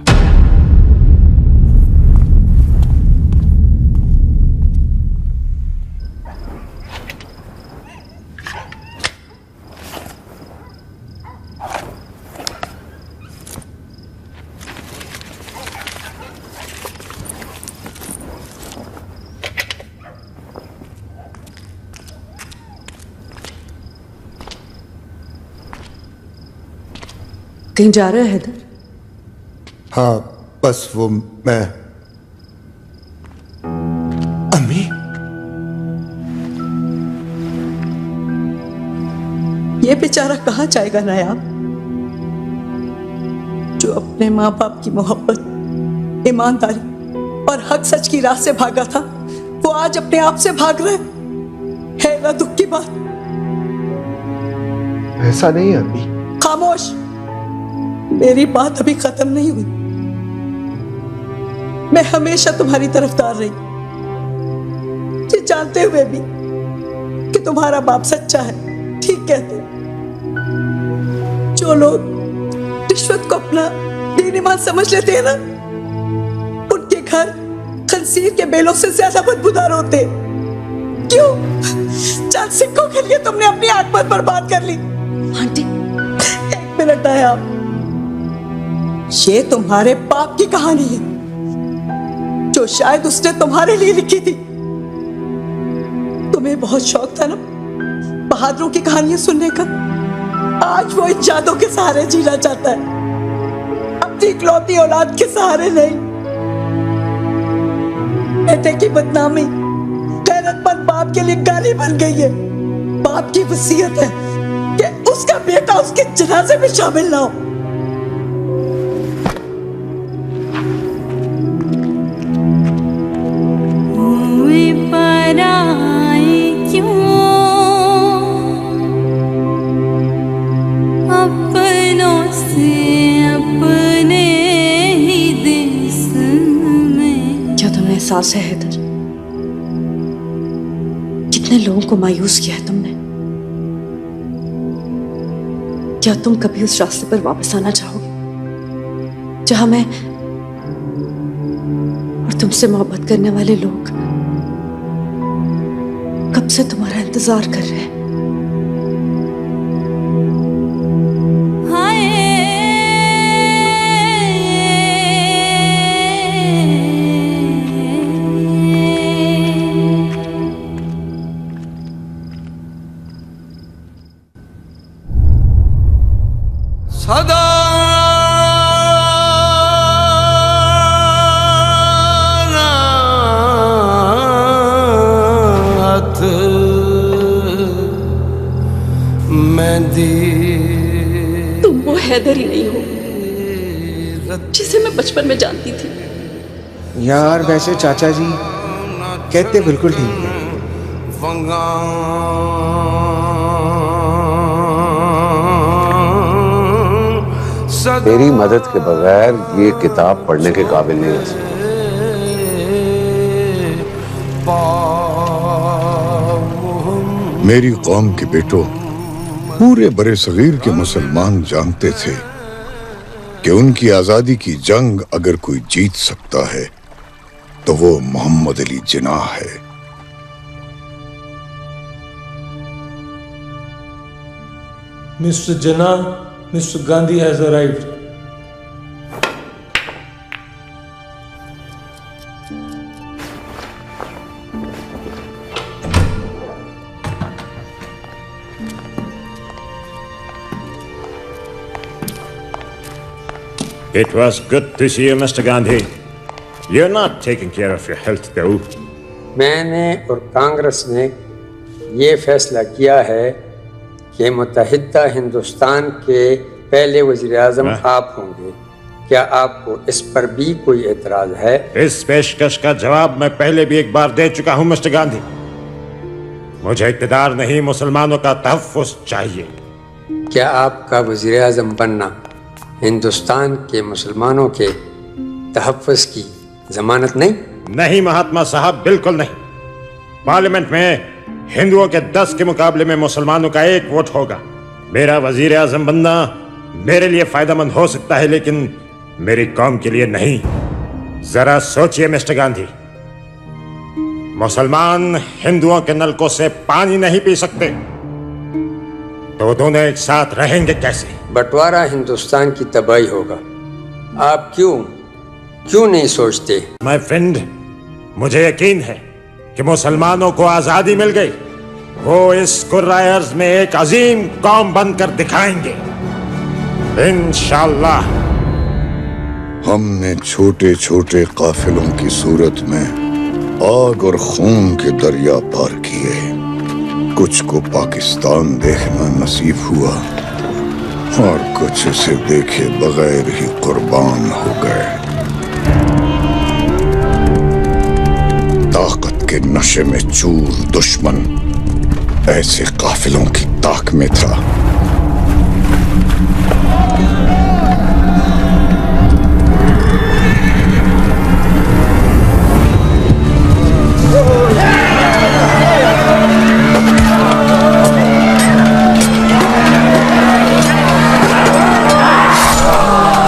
कहीं जा रहे हो हैदर? हाँ, बस वो मैं। अम्मी, ये बेचारा कहाँ जाएगा नायाब, जो अपने माँ बाप की मोहब्बत, ईमानदारी और हक सच की राह से भागा था, वो आज अपने आप से भाग रहा है ना दुख की बात। ऐसा नहीं है अम्मी। खामोश, मेरी बात अभी खत्म नहीं हुई। मैं हमेशा तुम्हारी तरफदार रही, ये जानते हुए भी कि तुम्हारा बाप सच्चा है। ठीक कहते हैं, जो लोग रिश्वत को अपना दीन ईमान समझ लेते हैं ना, उनके घर खंसीर के बेलों से ज्यादा बदबूदार होते हैं। क्यों? चंद सिक्कों के लिए तुमने अपनी आत्मा बर्बाद कर ली। आंटी, एक मिनट आया आप। ये तुम्हारे बाप की कहानी है, जो शायद उसने तुम्हारे लिए लिखी थी। तुम्हें बहुत शौक था ना बहादुरों की कहानियां सुनने का। आज वो इन यादों के सहारे जीना चाहता है, अपनी इकलौती औलाद के सहारे नहीं। बेटे की बदनामी गैरतमंद बाप के लिए गाली बन गई है। बाप की वसीयत है कि उसका बेटा उसके जनाजे में शामिल ना हो। एहसास है हैदर, कितने लोगों को मायूस किया है तुमने। क्या तुम कभी उस रास्ते पर वापस आना चाहोगे जहां मैं और तुमसे मोहब्बत करने वाले लोग कब से तुम्हारा इंतजार कर रहे हैं? तुम वो हैदर ही नहीं हो जिसे मैं बचपन में जानती थी। यार वैसे चाचा जी कहते बिल्कुल ठीक है। तेरी मदद के बगैर ये किताब पढ़ने के काबिल नहीं है। मेरी कौम के बेटों, पूरे बरे सगीर के मुसलमान जानते थे कि उनकी आजादी की जंग अगर कोई जीत सकता है तो वो मोहम्मद अली जिन्नाह है। Mr. Jinnah, Mr. Gandhi has arrived. It was good to see you, Mr. Gandhi. You're not taking care of your health, though. मैंने और कांग्रेस ने ये फैसला किया है कि मुत्तहिदा हिंदुस्तान के पहले वज़ीर आज़म आप होंगे। क्या आपको इस पर भी कोई एतराज है? इस पेशकश का जवाब मैं पहले भी एक बार दे चुका हूं, मिस्टर गांधी। मुझे इक़्तिदार नहीं, मुसलमानों का तहफ़्फ़ुज़ चाहिए। क्या आपका वज़ीर आज़म बनना हिंदुस्तान के मुसलमानों के तहफ़्फ़ुज़ की ज़मानत नहीं? नहीं महात्मा साहब, बिल्कुल नहीं। पार्लियामेंट में हिंदुओं के 10 के मुकाबले में मुसलमानों का 1 वोट होगा। मेरा वजीर आजम बनना मेरे लिए फायदेमंद हो सकता है, लेकिन मेरी कौम के लिए नहीं। जरा सोचिए मिस्टर गांधी, मुसलमान हिंदुओं के नलकों से पानी नहीं पी सकते, तो दोनों एक साथ रहेंगे कैसे? बंटवारा हिंदुस्तान की तबाही होगा। आप क्यों नहीं सोचते? माय फ्रेंड, मुझे यकीन है कि मुसलमानों को आजादी मिल गई। वो इस कुर्राए अर्ज़ में एक अजीम कौम बनकर दिखाएंगे, इंशाअल्लाह। हमने छोटे छोटे काफिलों की सूरत में आग और खून के दरिया पार किए। कुछ को पाकिस्तान देखना नसीब हुआ और कुछ इसे देखे बगैर ही कुर्बान हो गए। ताकत के नशे में चूर दुश्मन ऐसे काफिलों की ताक में था।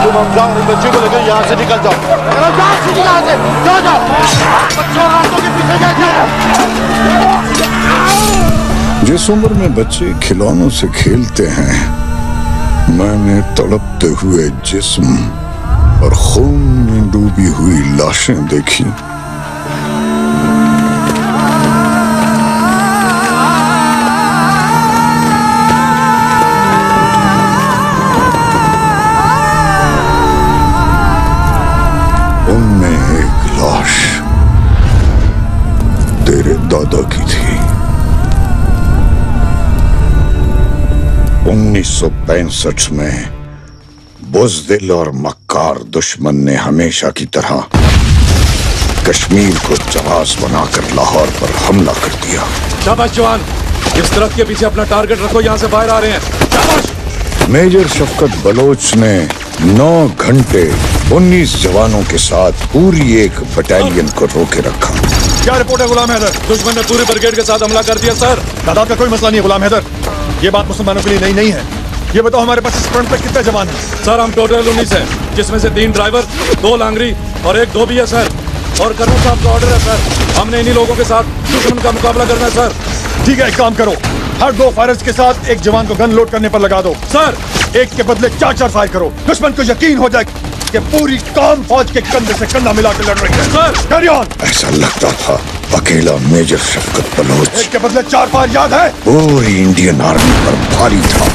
तुम हमजा और बच्चे को लेकर यहाँ से निकल जाओ। जाओ जाओ, बच्चों और औरतों के पीछे जिस उम्र में बच्चे खिलौनों से खेलते हैं, मैंने तड़पते हुए जिस्म और खून में डूबी हुई लाशें देखी। उनमें एक लाश तेरे दादा की थी। 1965 में बुज़दिल और मक्कार दुश्मन ने हमेशा की तरह कश्मीर को जहाज बनाकर लाहौर पर हमला कर दिया। शाबाश जवान, इस तरफ के पीछे अपना टारगेट रखो, यहाँ से बाहर आ रहे हैं। शाबाश। मेजर शफकत बलोच ने 9 घंटे 19 जवानों के साथ पूरी एक बटालियन को रोके रखा। क्या रिपोर्ट है गुलाम हैदर? दुश्मन ने पूरे ब्रिगेड के साथ हमला कर दिया सर। तादाद का कोई मसला नहीं है गुलाम हैदर, ये बात मुसलमानों के लिए नई नहीं है। ये बताओ हमारे पास इस फ्रंट पे कितने जवान हैं? सर हम टोटल 19 हैं, जिसमें से 3 ड्राइवर, 2 लांगरी और 1 धोबी है सर। और कर्नल साहब का ऑर्डर है सर, हमने इन्हीं लोगों के साथ दुश्मन का मुकाबला करना है सर। ठीक है, एक काम करो, हर 2 फायर्स के साथ एक जवान को गन लोड करने पर लगा दो। सर एक के बदले 4-4 फायर करो। दुश्मन को यकीन हो जाए कि पूरी कौम फौज के कंधे से कंधा मिलाकर लड़ रही है। Sir carry on. ऐसा लगता था अकेला मेजर शफकत बलोच एक के बदले 4 फायर, याद है? पूरी इंडियन आर्मी पर भारी था।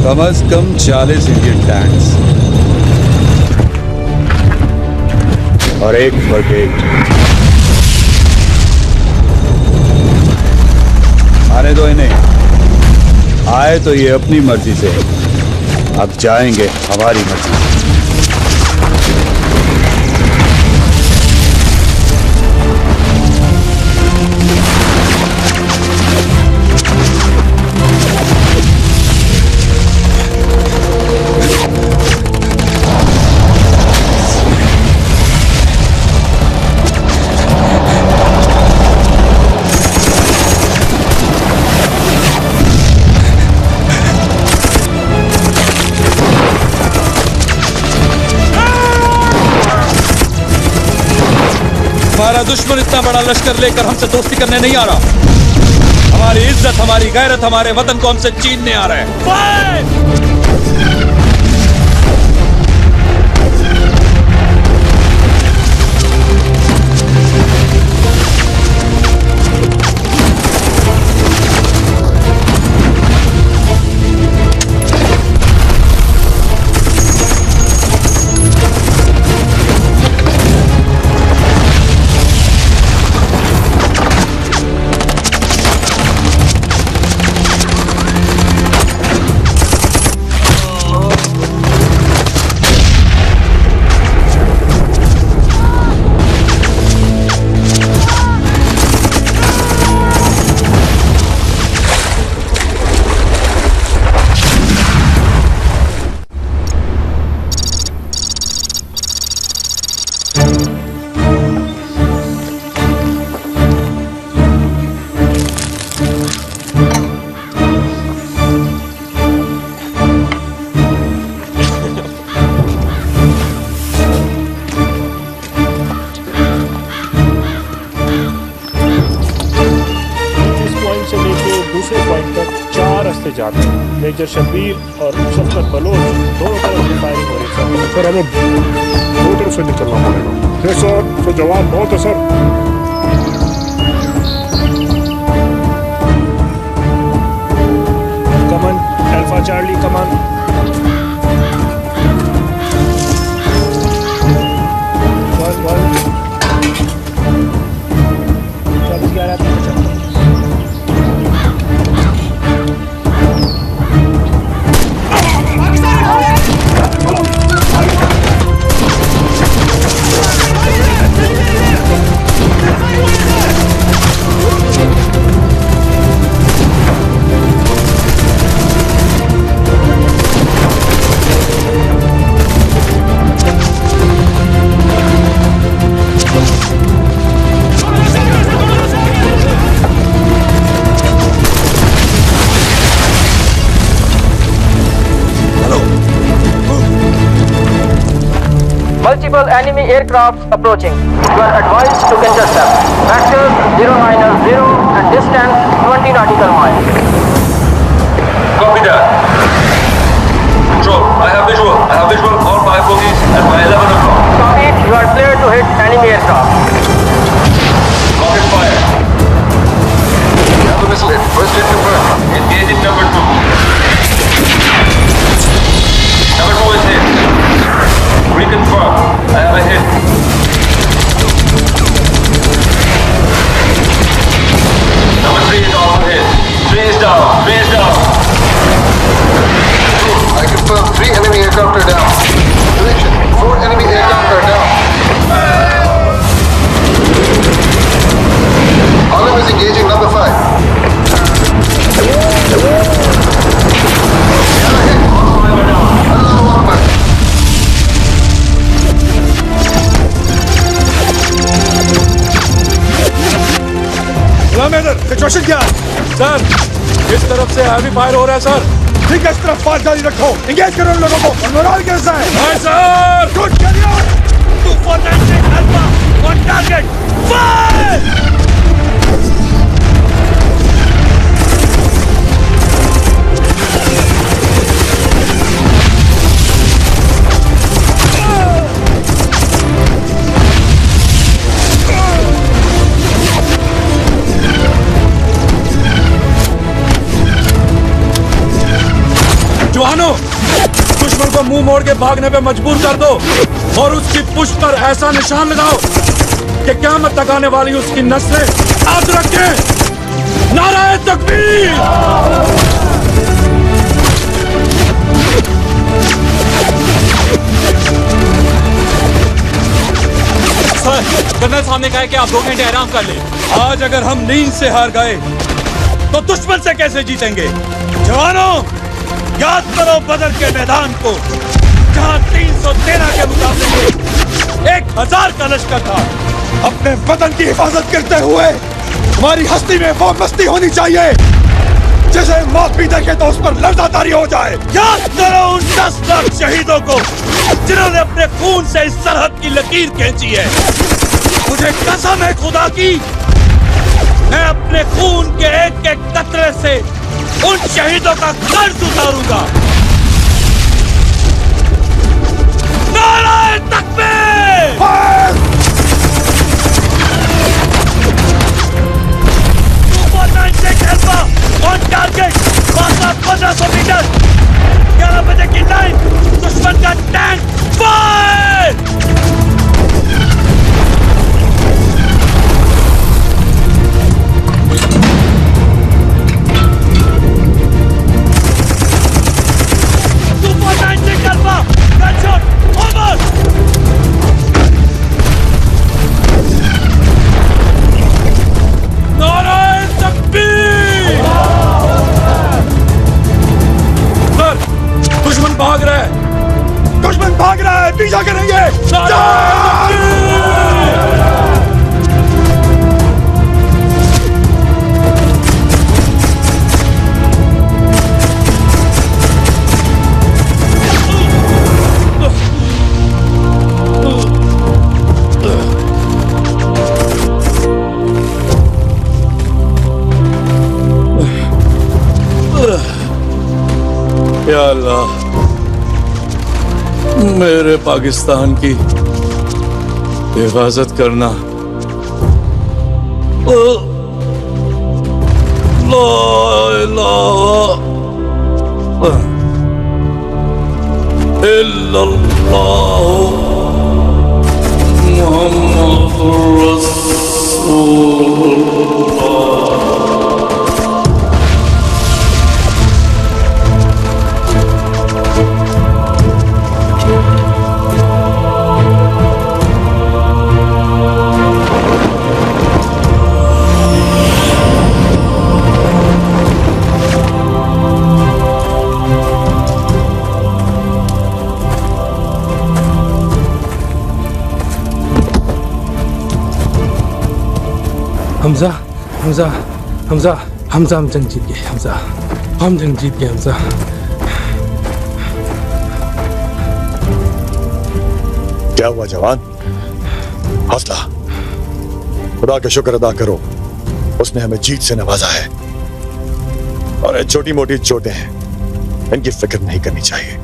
कम से कम 40 इंडियन टैंक्स और एक ब्रिगेड। आने दो इन्हें। आए तो ये अपनी मर्जी से, अब जाएंगे हमारी मर्जी से। हमारा दुश्मन इतना बड़ा लश्कर लेकर हमसे दोस्ती करने नहीं आ रहा। हमारी इज्जत, हमारी गैरत, हमारे वतन को हमसे छीनने आ रहा है। जाते हैं। मेजर शब्बीर और शफकत बलोच दोनों तरफ से फायरिंग हो रही है सर। हमें दो तरफ से निकलना पड़ेगा सर। जवाब बहुत है sir. Come on alpha Charlie come on. Multiple enemy aircraft approaching. You are advised to intercept. Vector 090 and distance 20 nautical miles. Copy that. Control, I have visual. I have visual all 5 bogies at my 11 o'clock. Copy. You are clear to hit enemy aircraft. Rocket fire. We have a missile hit. First hit confirmed. Engaging number 2. Number 2 is hit. Reconfirm. I have a hit. Number 3 is also hit. 3 is down. 3 is down. I confirm 3 enemy aircraft are down. Direction. 4 enemy aircraft are down. Olive is engaging number 5. Situation क्या है? Sir, इस तरफ से heavy fire हो रहा है sir. ठीक है, इस तरफ फायर जारी रखो। एंगेज करो इन लोगों को और मोराल कैसा है? Hi sir, good carry on. 249 alpha on target. Fire! जवानों, दुश्मन को मुंह मोड़ के भागने पे मजबूर कर दो और उसकी पुष्ट पर ऐसा निशान लगाओ कि क़यामत तक आने वाली उसकी नस्लें याद रखें। नाराए तकबीर। कर्नल साहब ने कहा है कि आप 2 घंटे आराम कर लें। आज अगर हम नींद से हार गए तो दुश्मन से कैसे जीतेंगे? जवानों, याद करो बदर के मैदान को, जहां 313 के मुकाबले में 1000 का लश्कर था। अपने वतन की हिफाजत करते हुए हमारी हस्ती में वो मस्ती होनी चाहिए जिसे मौत भी देखे तो उस पर लर्ज़ादारी हो जाए। याद करो उन 10 लाख शहीदों को जिन्होंने अपने खून से इस सरहद की लकीर खींची है। मुझे कसम है खुदा की, मैं अपने खून के एक एक कतरे से उन शहीदों का कर्ज उतारूंगा। नाराए तकबीर। ऑन टारगेट, फासला 1500 मीटर, 11 बजे की लाइन, दुश्मन का टैंक फायर। भाग रहा है, दुश्मन भाग रहा है, पीछा करेंगे। या अल्लाह, मेरे पाकिस्तान की हिफाजत करना। ला इलाहा इल्लल्लाह मुहम्मदुर रसूलुल्लाह। हमजा हमजा हमजा हमजा, हम जंग जीत गए। हमजा, हम जंग जीत गए। हमजा, क्या हुआ जवान? हौसला, खुदा का शुक्र अदा करो, उसने हमें जीत से नवाजा है। और ये छोटी मोटी चोटें हैं, इनकी फिक्र नहीं करनी चाहिए।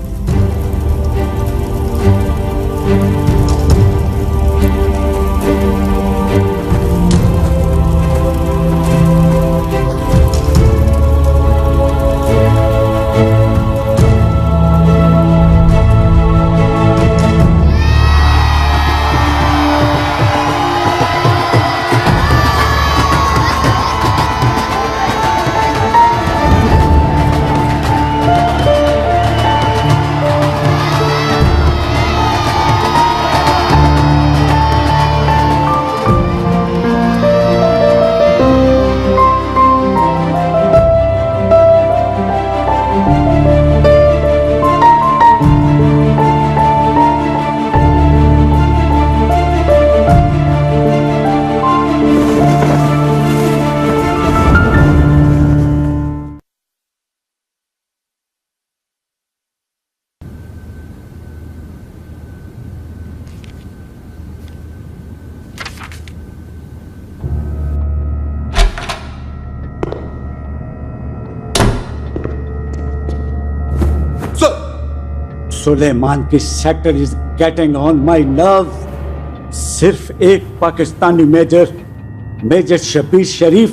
सुलेमान की sector is getting on my nerve. सिर्फ एक पाकिस्तानी मेजर शबीर शरीफ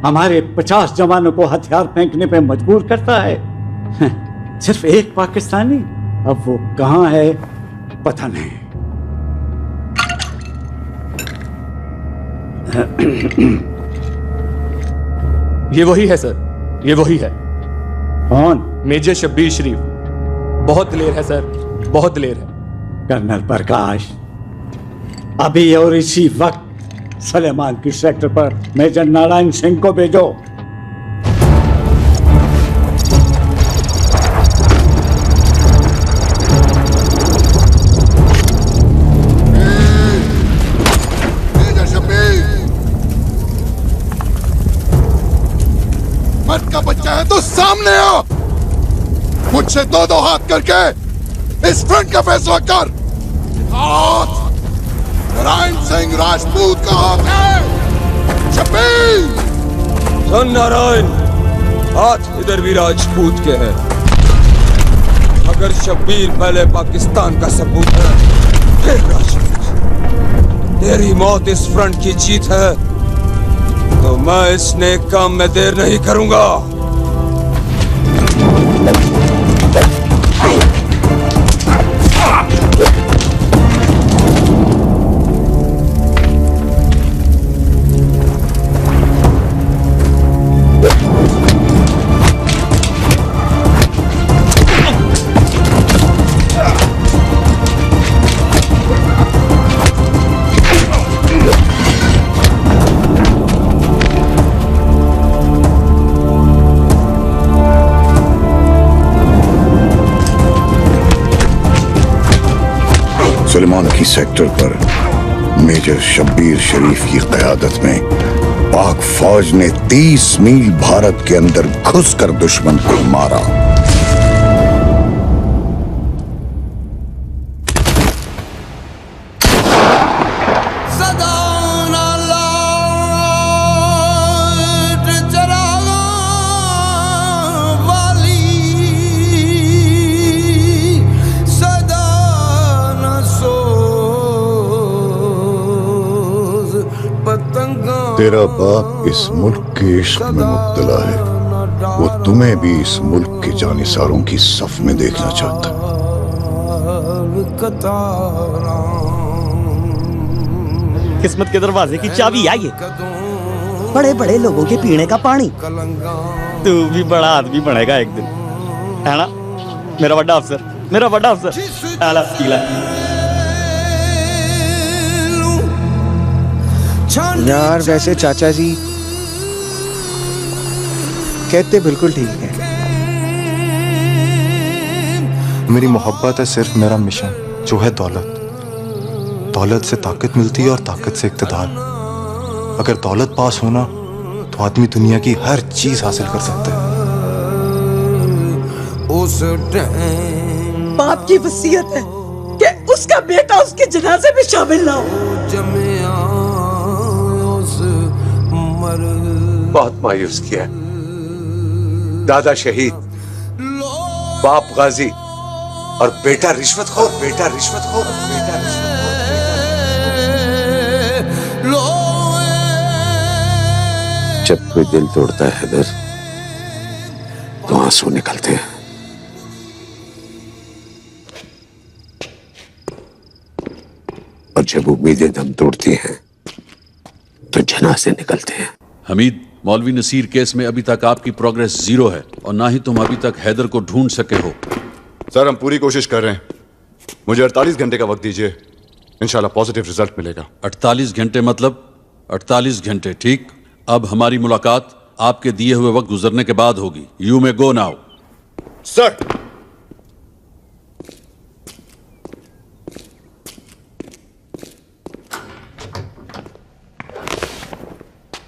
हमारे 50 जवानों को हथियार फेंकने पे मजबूर करता है। सिर्फ एक पाकिस्तानी, अब वो कहाँ है पता नहीं। ये वही है सर, ये वही है। कौन? मेजर शब्बीर शरीफ। बहुत दिलेर है सर, बहुत दिलेर है। कर्नल प्रकाश, अभी और इसी वक्त सलेमान की सेक्टर पर मेजर नारायण सिंह को भेजो। मेजर शब्बीर, मर्द का बच्चा है तो सामने आ। मुझसे दो दो हाथ करके इस फ्रंट का फैसला कर। हाथ नारायण सिंह राजपूत का हाथ है। शब्बीर, सुन नारायण, हाथ इधर भी राजपूत के हैं। अगर शब्बीर पहले पाकिस्तान का सबूत है, फिर राजपूत। तेरी मौत इस फ्रंट की जीत है, तो मैं इस नेक काम में देर नहीं करूंगा। सुलेमान की सेक्टर पर मेजर शब्बीर शरीफ की क़यादत में पाक फौज ने 30 मील भारत के अंदर घुसकर दुश्मन को मारा। तेरा बाप इस मुल्क के इश्क में मुब्तला है। वो तुम्हें भी इस मुल्क के जानिसारों की सफ में देखना चाहता। किस्मत के दरवाजे की चाबी आई है। बड़े बड़े लोगों के पीने का पानी। तू भी बड़ा आदमी बनेगा एक दिन, है ना मेरा बड़ा अफसर, मेरा बड़ा अफसर। आला सीला। यार वैसे चाचा जी कहते बिल्कुल ठीक है। मेरी मोहब्बत है सिर्फ मेरा मिशन, जो है दौलत। दौलत से ताकत मिलती है और ताकत से इक़्तिदार। अगर दौलत पास होना तो आदमी दुनिया की हर चीज हासिल कर सकता है। बाप की वसीयत है कि उसका बेटा उसके जनाजे में शामिल ना हो। बहुत मायूस किया। दादा शहीद, बाप गाजी और बेटा रिश्वतखोर, बेटा रिश्वतखोर, बेटा जब कोई दिल तोड़ता है हैदर, तो आंसू निकलते हैं। और जब उम्मीदें दम तोड़ती हैं, तो जनाजे निकलते हैं। हमीद, मौलवी नसीर केस में अभी तक आपकी प्रोग्रेस 0 है और ना ही तुम अभी तक हैदर को ढूंढ सके हो। सर हम पूरी कोशिश कर रहे हैं। मुझे 48 घंटे का वक्त दीजिए, इंशाल्लाह पॉजिटिव रिजल्ट मिलेगा। 48 घंटे मतलब 48 घंटे, ठीक। अब हमारी मुलाकात आपके दिए हुए वक्त गुजरने के बाद होगी। You may go now. Sir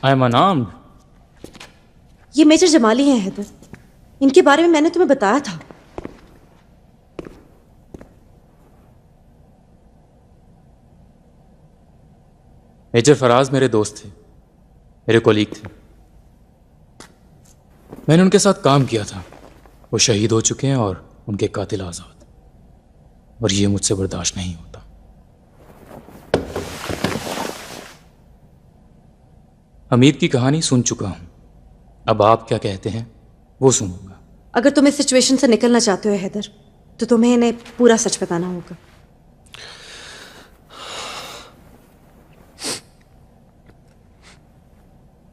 I am unarmoured. ये मेजर जमाली हैं हैदर, इनके बारे में मैंने तुम्हें बताया था। मेजर फराज मेरे दोस्त थे, मेरे कोलीग थे। मैंने उनके साथ काम किया था। वो शहीद हो चुके हैं और उनके कातिल आज़ाद, और ये मुझसे बर्दाश्त नहीं होता। हमीद की कहानी सुन चुका हूं, अब आप क्या कहते हैं वो सुनूंगा। अगर तुम इस सिचुएशन से निकलना चाहते हो हैदर, तो तुम्हें इन्हें पूरा सच बताना होगा।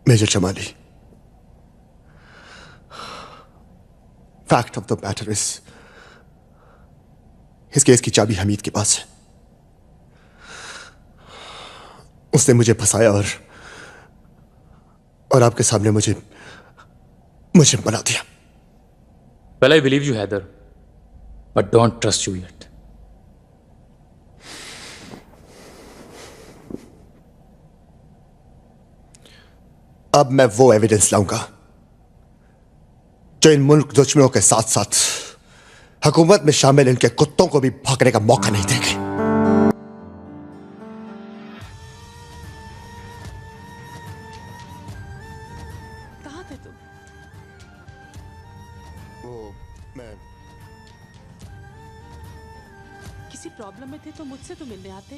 Major Jamali, fact of the matter is, इस केस की चाबी हमीद के पास है। उसने मुझे फंसाया और आपके सामने मुझे बना दिया। Well, I believe you, Heather, but don't trust you yet. अब मैं वो एविडेंस लाऊंगा जो इन मुल्क दुश्मनों के साथ साथ हुकूमत में शामिल इनके कुत्तों को भी भौंकने का मौका नहीं देंगे। कहाँ थे तुम? मैं किसी प्रॉब्लम में थे तो मुझसे तो मिलने आते।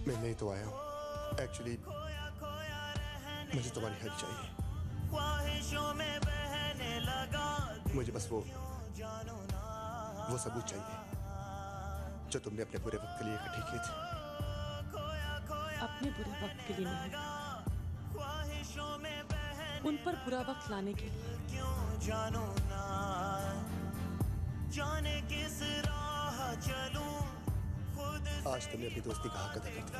मैं नहीं तो आया हूं। एक्चुअली मुझे तुम्हारी हेल्प चाहिए। मुझे बस वो सबूत चाहिए जो तुमने अपने बुरे वक्त के लिए इकट्ठे किए थे। अपने बुरे वक्त के लिए नहीं, उन पर बुरा वक्त लाने के लिए। आज तुमने अपनी दोस्ती का हक अदा कर दिया।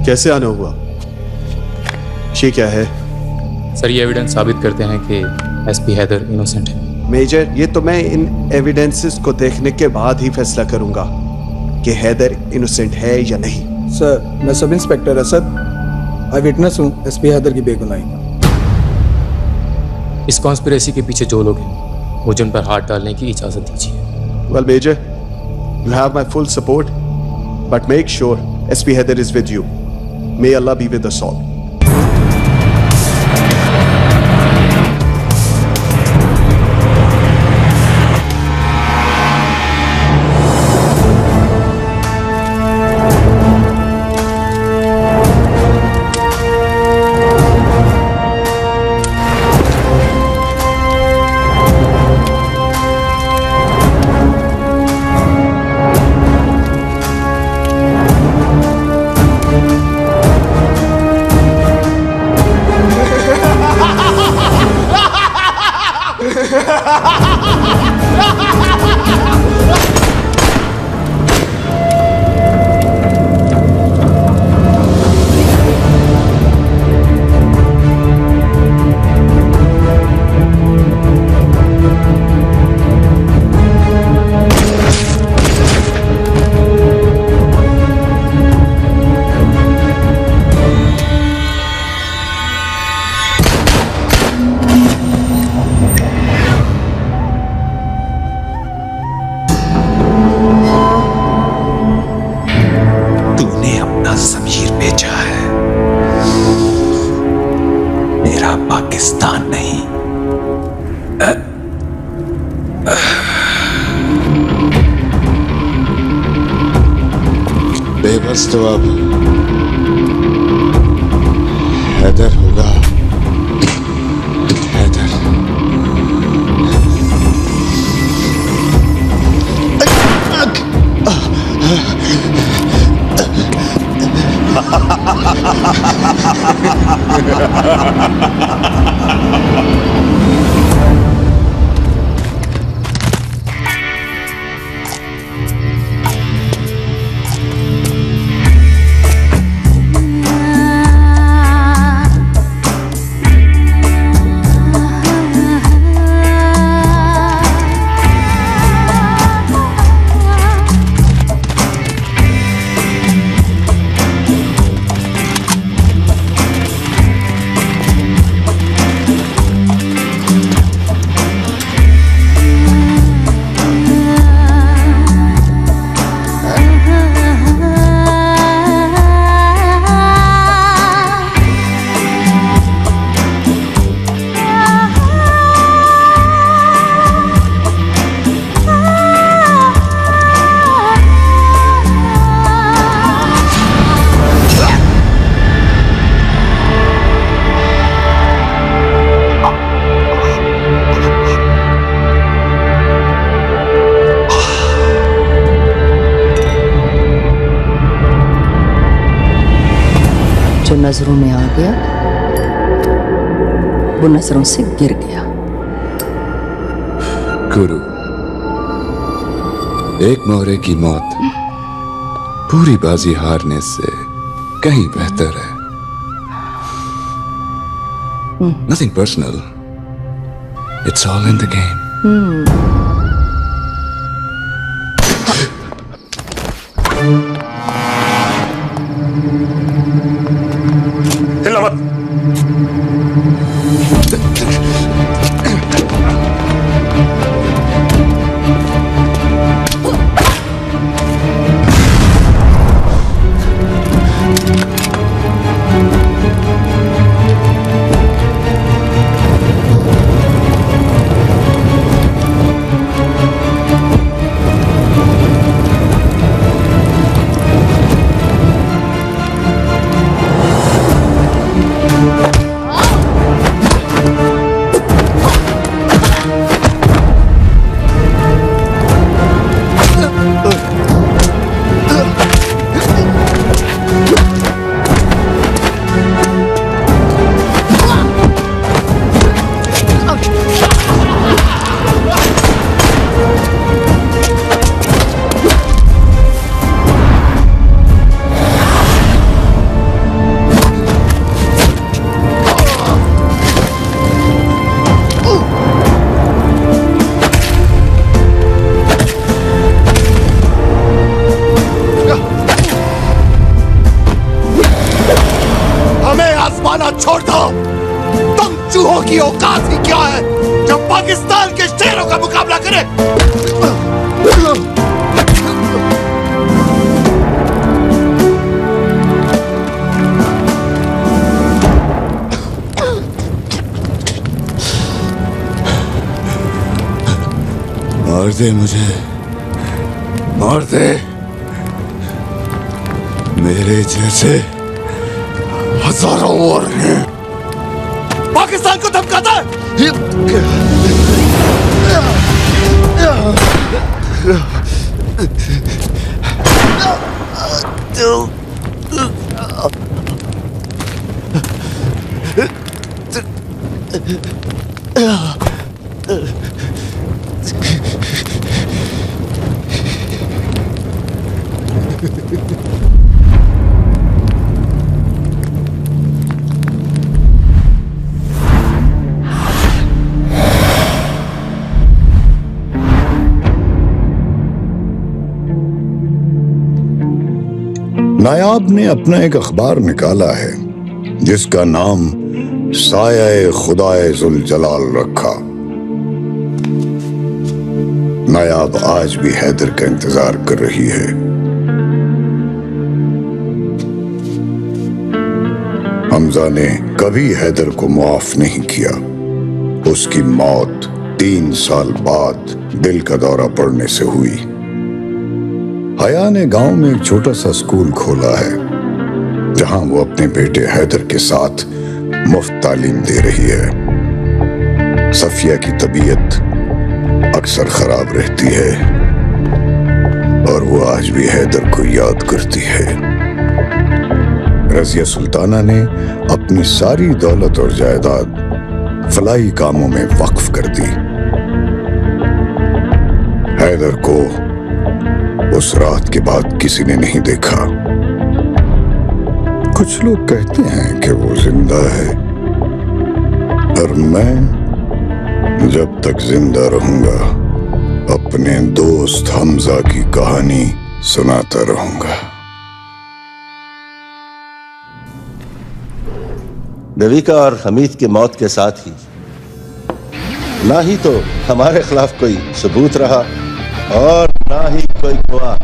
कैसे आना हुआ? ये क्या है? सर, ये एविडेंस साबित करते हैं कि एसपी हैदर इनोसेंट है। मेजर, ये तो मैं इन एविडेंसेस को देखने के बाद ही फैसला करूंगा कि हैदर इनोसेंट है या नहीं। सर, मैं सब इंस्पेक्टर असद, आई विटनेस हूँ एसपी हैदर की बेगुनाही। इस कॉन्स्पिरेसी के पीछे जो लोग हैं मुझे उन पर हाथ डालने की इजाजत दीजिए। Well major, you have my full support, but make sure SP Haider is with you. May Allah be with us all. बेबस तो अब हैदर होगा। हैदर में आ गया, वो नजरों से गिर गया। गुरु, एक मोहरे की मौत पूरी बाजी हारने से कहीं बेहतर है। Nothing personal. It's all in the game. हिला मत। छोड़ दो। तुम चूहों की औकात ही क्या है जब पाकिस्तान के शेरों का मुकाबला करे। मार दे मुझे, मार दे। मेरे जैसे हजारों और हैं। पाकिस्तान को धमकाता है। नायाब ने अपना एक अखबार निकाला है जिसका नाम साया खुदाए जुल जलाल रखा। नायाब आज भी हैदर का इंतजार कर रही है। हमजा ने कभी हैदर को मुआफ नहीं किया। उसकी मौत 3 साल बाद दिल का दौरा पड़ने से हुई। हया ने गांव में एक छोटा सा स्कूल खोला है जहां वो अपने बेटे हैदर के साथ मुफ्त तालीम दे रही है। सफिया की तबीयत अक्सर खराब रहती है और वो आज भी हैदर को याद करती है। रजिया सुल्ताना ने अपनी सारी दौलत और जायदाद फलाही कामों में वक्फ कर दी। हैदर को उस रात के बाद किसी ने नहीं देखा। कुछ लोग कहते हैं कि वो जिंदा है और मैं जब तक जिंदा रहूंगा अपने दोस्त हमजा की कहानी सुनाता रहूंगा। रविका और हमीद की मौत के साथ ही ना ही तो हमारे खिलाफ कोई सबूत रहा और ना ही कोई गवाह।